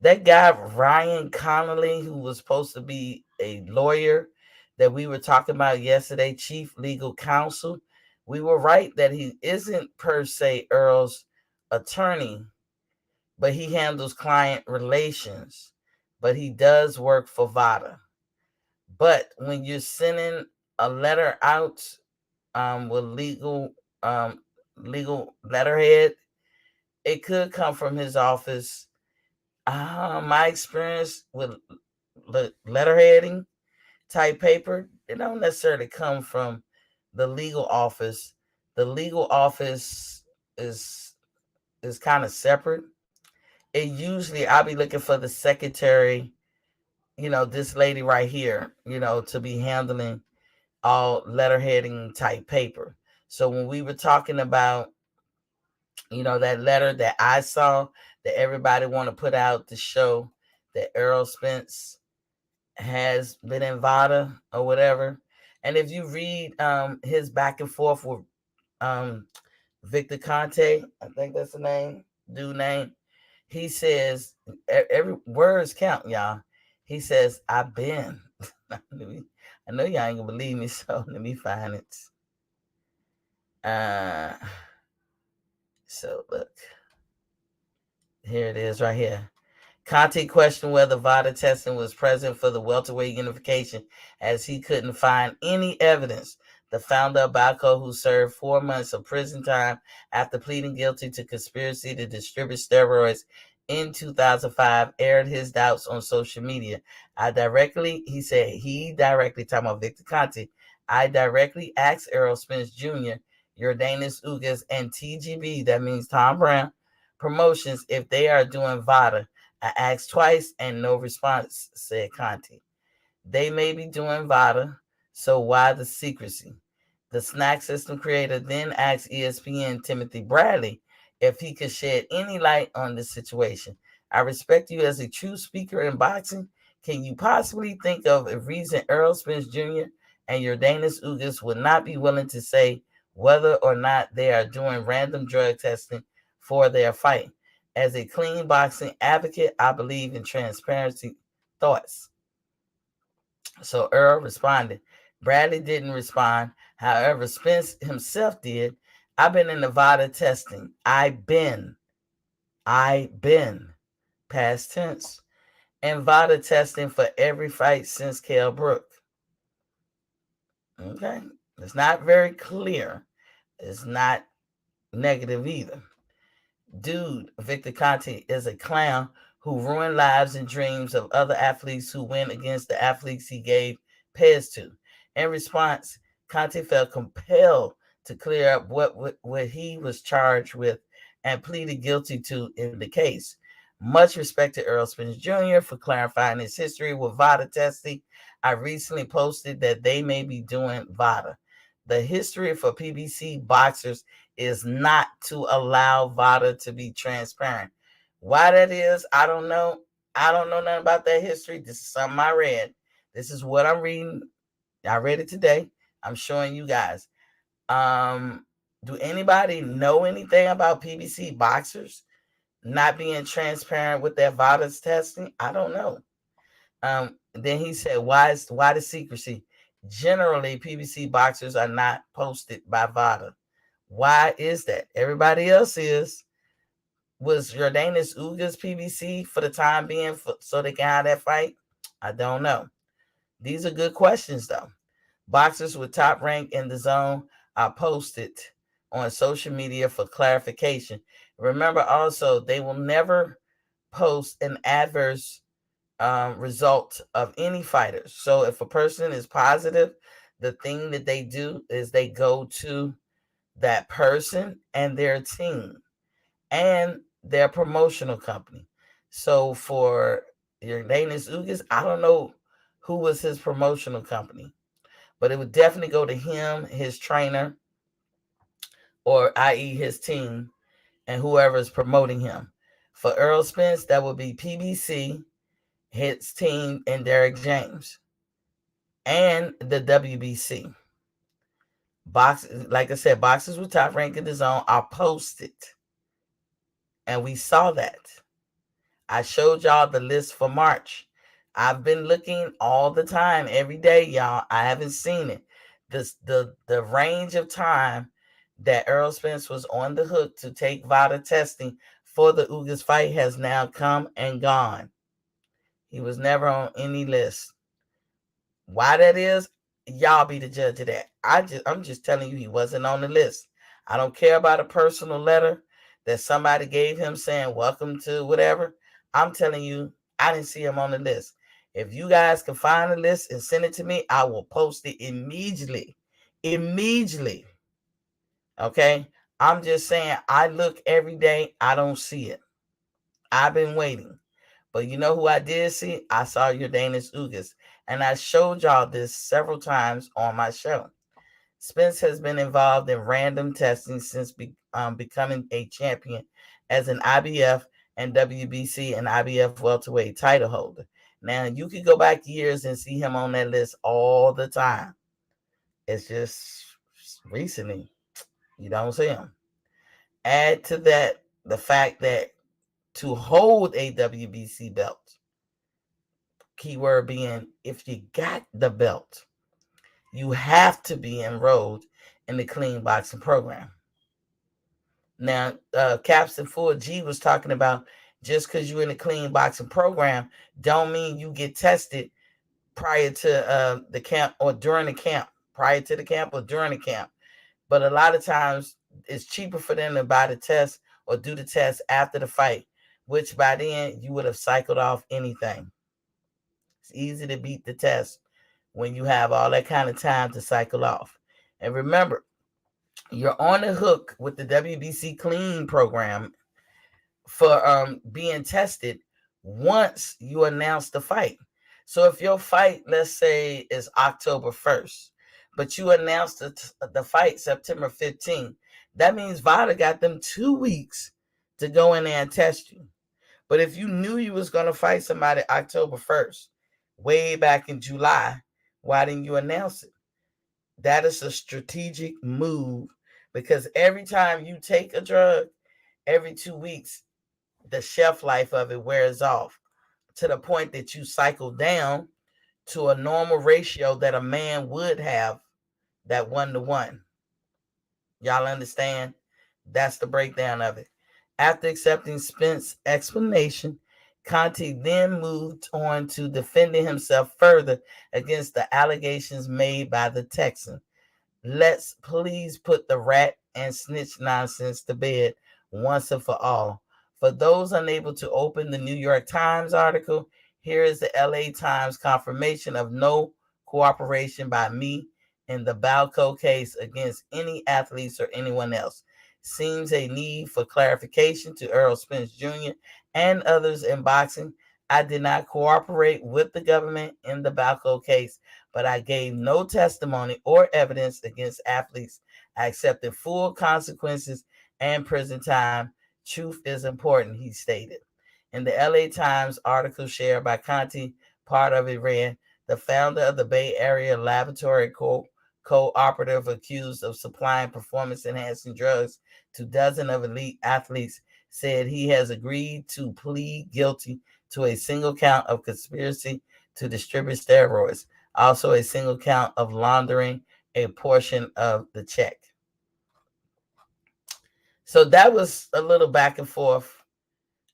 That guy, Ryan Connolly, who was supposed to be a lawyer that we were talking about yesterday, chief legal counsel, we were right that he isn't per se Earl's attorney, but he handles client relations. But he does work for VADA. But when you're sending a letter out with legal letterhead, it could come from his office. My experience with letterheading type paper, it don't necessarily come from the legal office. The legal office is kind of separate. it usually I'll be looking for the secretary, this lady right here, to be handling all letterheading type paper. So when we were talking about, that letter that I saw that everybody want to put out to show that Errol Spence has been in VADA or whatever. And if you read his back and forth with Victor Conte, I think that's the dude name. He says every words count, y'all. He says, I've been. I know y'all ain't gonna believe me, so let me find it. So look. Here it is right here. Conte questioned whether VADA testing was present for the welterweight unification as he couldn't find any evidence. The founder of Balco, who served 4 months of prison time after pleading guilty to conspiracy to distribute steroids in 2005, aired his doubts on social media. He said, talking about Victor Conte, I directly asked Errol Spence Jr., Jordanis Ugas, and TGB, that means Tom Brown, Promotions if they are doing VADA. I asked twice and no response, said Conte. They may be doing VADA, so why the secrecy? The snack system creator then asked ESPN Timothy Bradley if he could shed any light on the situation. I respect you as a true speaker in boxing. Can you possibly think of a reason Errol Spence Jr. and Jordanis Ugas would not be willing to say whether or not they are doing random drug testing for their fight? As a clean boxing advocate, I believe in transparency. Thoughts? So Earl responded. Bradley didn't respond. However, Spence himself did. I've been in Nevada testing. I've been, past tense, and VADA testing for every fight since Kell Brook. Okay. It's not very clear. It's not negative either. Dude, Victor Conte is a clown who ruined lives and dreams of other athletes who went against the athletes he gave pez to. In response, Conte felt compelled to clear up what he was charged with and pleaded guilty to in the case. Much respect to Errol Spence Jr. for clarifying his history with VADA testing. I recently posted that they may be doing VADA. The history for PBC boxers is not to allow VADA to be transparent. Why that is, I don't know. I don't know nothing about that history. This is something I read. This is what I'm reading. I read it today. I'm showing you guys. Do anybody know anything about PBC boxers not being transparent with their VADA testing? I don't know. Then he said, why the secrecy? Generally, PBC boxers are not posted by VADA. Why is that? Everybody else is. Was Jordanis Ugas PBC for the time being so they can have that fight? I don't know. These are good questions, though. Boxers with top rank in the zone are posted on social media for clarification. Remember also, they will never post an adverse result of any fighters. So if a person is positive, the thing that they do is they go to that person and their team and their promotional company. So for Jordanis Ugas, I don't know who was his promotional company, but it would definitely go to him, his trainer, or i.e. his team, and whoever is promoting him. For Errol Spence, that would be PBC, his team, and Derek James, and the WBC. Like I said, boxers with top rank in the zone are posted. And we saw that. I showed y'all the list for March. I've been looking all the time, every day, y'all. I haven't seen it. The range of time that Errol Spence was on the hook to take VADA testing for the Ugas fight has now come and gone. He was never on any list. Why that is, y'all be the judge of that. I'm just telling you, he wasn't on the list. I don't care about a personal letter that somebody gave him saying welcome to whatever. I'm telling you, I didn't see him on the list. If you guys can find the list and send it to me, I will post it immediately. Okay? I'm just saying, I look every day, I don't see it. I've been waiting. But you know who I did see? I saw Jordanus Ugas. And I showed y'all this several times on my show. Spence has been involved in random testing since becoming a champion as an IBF and WBC and IBF welterweight title holder. Now, you could go back years and see him on that list all the time. It's just recently, you don't see him. Add to that the fact that to hold a WBC belt, keyword being if you got the belt, you have to be enrolled in the clean boxing program. Now, Captain Full G was talking about just because you're in the clean boxing program don't mean you get tested prior to the camp or during the camp, prior to the camp or during the camp. But a lot of times it's cheaper for them to buy the test or do the test after the fight, which by then you would have cycled off anything. It's easy to beat the test when you have all that kind of time to cycle off. And remember, you're on the hook with the WBC Clean program for being tested once you announce the fight. So if your fight, let's say, is October 1st, but you announced the fight September 15th, that means VADA got them 2 weeks to go in there and test you. But if you knew you was going to fight somebody October 1st, way back in July, why didn't you announce it? That is a strategic move because every time you take a drug, every 2 weeks, the shelf life of it wears off to the point that you cycle down to a normal ratio that a man would have, that 1-to-1. Y'all understand? That's the breakdown of it. After accepting Spence's explanation, Conti then moved on to defending himself further against the allegations made by the Texan. Let's please put the rat and snitch nonsense to bed once and for all. For those unable to open the New York Times article, here is the LA Times confirmation of no cooperation by me in the Balco case against any athletes or anyone else. Seems a need for clarification to Errol Spence Jr. and others in boxing. I did not cooperate with the government in the Balco case, but I gave no testimony or evidence against athletes. I accepted full consequences and prison time. Truth is important, he stated. In the LA Times article shared by Conti, part of it read, the founder of the Bay Area Laboratory Cooperative accused of supplying performance-enhancing drugs to dozens of elite athletes said he has agreed to plead guilty to a single count of conspiracy to distribute steroids, also a single count of laundering a portion of the check. So that was a little back and forth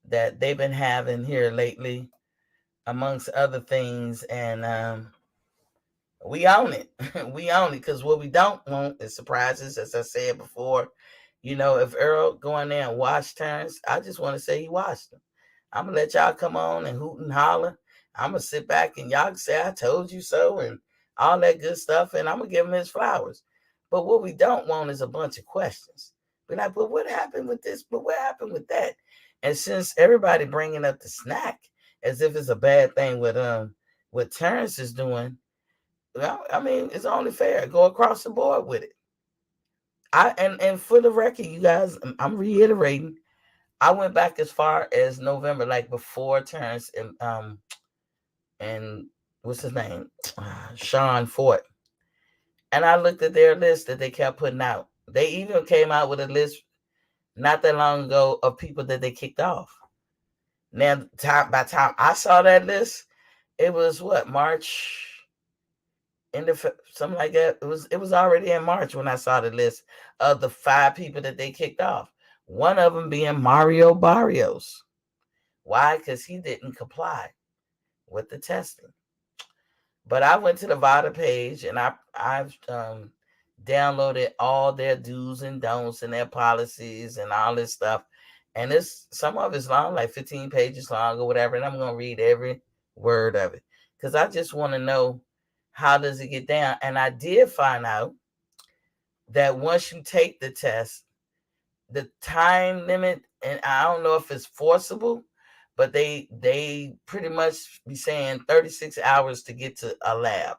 that they've been having here lately, amongst other things. And we own it. We own it because what we don't want is surprises, as I said before. You know, if Earl go in there and watch Terrence, I just want to say he watched them. I'm going to let y'all come on and hoot and holler. I'm going to sit back and y'all can say, I told you so, and all that good stuff, and I'm going to give him his flowers. But what we don't want is a bunch of questions. Be like, but what happened with this? But what happened with that? And since everybody bringing up the snack as if it's a bad thing with what Terrence is doing, well, I mean, it's only fair. Go across the board with it. And for the record, you guys, I'm reiterating, I went back as far as November, like before Terrence and what's his name? Sean Fort. And I looked at their list that they kept putting out. They even came out with a list not that long ago of people that they kicked off. Now, by the time I saw that list, it was what, March? Something like that. It was already in March when I saw the list of the 5 people that they kicked off. One of them being Mario Barrios. Why? Because he didn't comply with the testing. But I went to the VADA page and I've downloaded all their do's and don'ts and their policies and all this stuff. And some of it's long, like 15 pages long or whatever. And I'm going to read every word of it because I just want to know, how does it get down? And I did find out that once you take the test, the time limit, and I don't know if it's forcible, but they pretty much be saying 36 hours to get to a lab.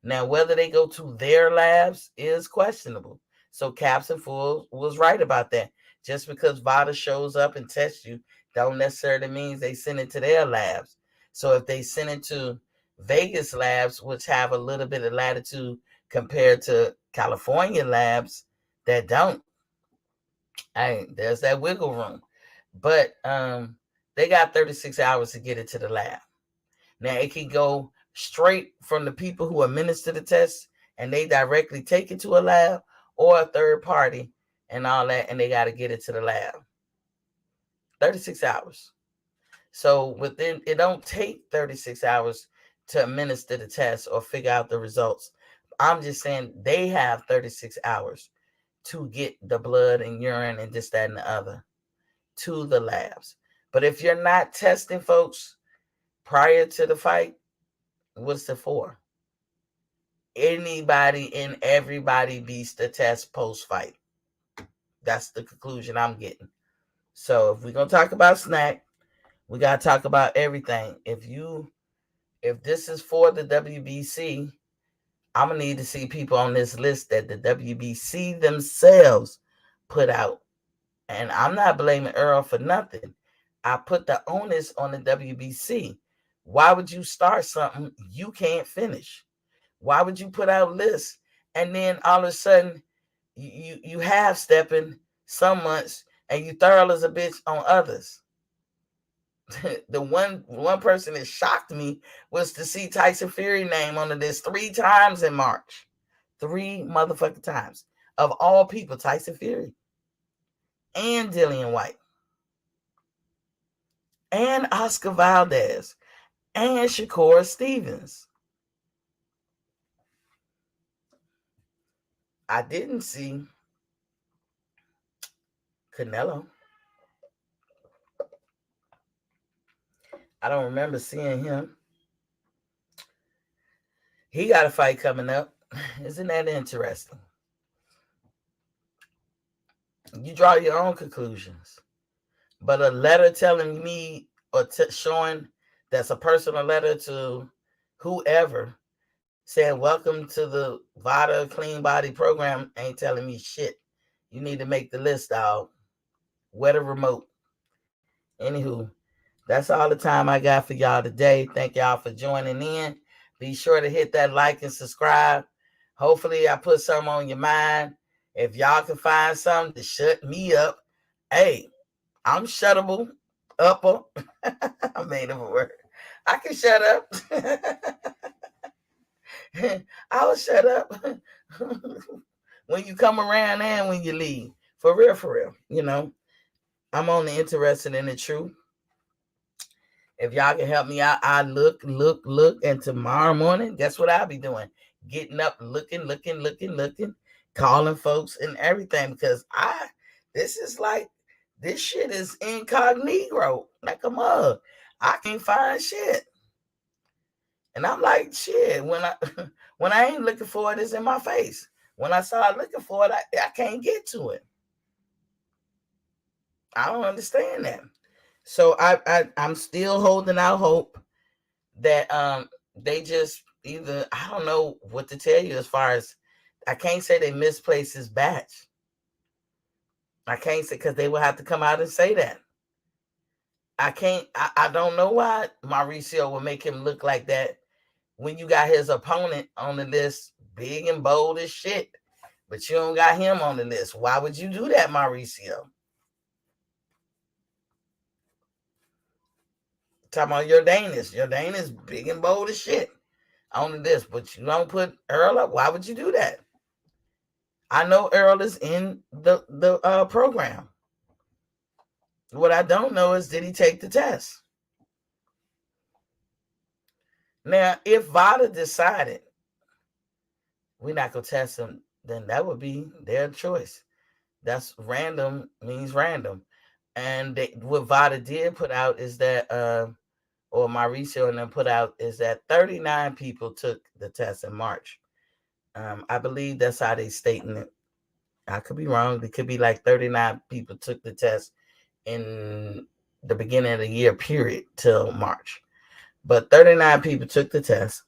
Now, whether they go to their labs is questionable. So Captain Full was right about that. Just because VADA shows up and tests you don't necessarily mean they send it to their labs. So if they send it to Vegas labs, which have a little bit of latitude compared to California labs that don't, hey, there's that wiggle room. But they got 36 hours to get it to the lab. Now it can go straight from the people who administer the test and they directly take it to a lab, or a third party and all that, and they got to get it to the lab. 36 hours. So within, it don't take 36 hours to administer the test or figure out the results. I'm just saying they have 36 hours to get the blood and urine and this, that, and the other to the labs. But if you're not testing folks prior to the fight, what's it for? Anybody and everybody beats the test post-fight. That's the conclusion I'm getting. So if we're going to talk about snack, we got to talk about everything. If this is for the WBC, I'm going to need to see people on this list that the WBC themselves put out. And I'm not blaming Earl for nothing. I put the onus on the WBC. Why would you start something you can't finish? Why would you put out lists and then all of a sudden you half stepping some months and you thorough as a bitch on others? The one person that shocked me was to see Tyson Fury name on the list 3 times in March. 3 motherfucking times. Of all people, Tyson Fury and Dillian White and Oscar Valdez and Shakur Stevens. I didn't see Canelo. I don't remember seeing him. He got a fight coming up. Isn't that interesting? You draw your own conclusions. But a letter telling me or showing that's a personal letter to whoever saying welcome to the VADA Clean Body Program ain't telling me shit. You need to make the list, dog. Where the remote? Anywho, that's all the time I got for y'all today. Thank y'all for joining in. Be sure to hit that like and subscribe. Hopefully I put something on your mind. If y'all can find something to shut me up, hey, I'm shuttable. Upper. I made up a word. I can shut up. I will shut up when you come around and when you leave. For real. You know, I'm only interested in the truth. If y'all can help me out, I look. And tomorrow morning, guess what I'll be doing? Getting up, looking, calling folks and everything. Because this shit is incognito, like a mug. I can't find shit. And I'm like, shit, when I ain't looking for it, it's in my face. When I start looking for it, I can't get to it. I don't understand that. So I'm still holding out hope that they just either, I don't know what to tell you as far as, I can't say they misplaced his batch. I can't say, because they will have to come out and say that. I don't know why Mauricio will make him look like that when you got his opponent on the list, big and bold as shit, but you don't got him on the list. Why would you do that, Mauricio? Talking about Jordanus big and bold as shit on the list, but you don't put Earl up. Why would you do that? I know Earl is in the program. What I don't know is, did he take the test? Now, if VADA decided we're not going to test him, then that would be their choice. That's random, means random. And what VADA did put out is that, or Mauricio and them put out, is that 39 people took the test in March. I believe that's how they stating it. I could be wrong. It could be like 39 people took the test in the beginning of the year period till March. But 39 people took the test,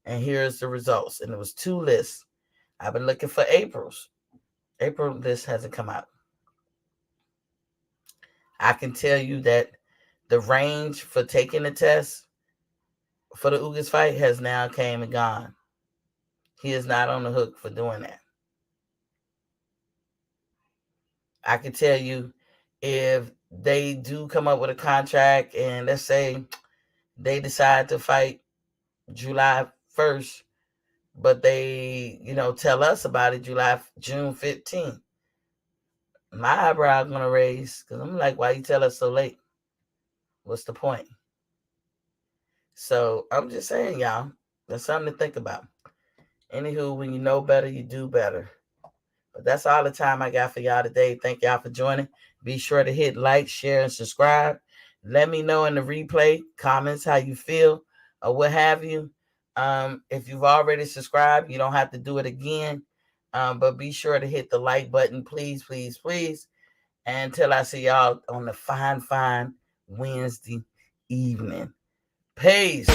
and here's the results. And it was 2 lists. I've been looking for April's. April list hasn't come out. I can tell you that the range for taking the test for the Ugas fight has now came and gone. He is not on the hook for doing that. I can tell you, if they do come up with a contract and let's say they decide to fight July 1st, but they, tell us about it June 15th, my eyebrow is going to raise because I'm like, why you tell us so late? What's the point? So I'm just saying, y'all, that's something to think about. Anywho, when you know better, you do better. But that's all the time I got for y'all today. Thank y'all for joining. Be sure to hit like, share, and subscribe. Let me know in the replay comments how you feel or what have you. If you've already subscribed, you don't have to do it again. But be sure to hit the like button, please, please, please. And until I see y'all on the fine Wednesday evening. Peace.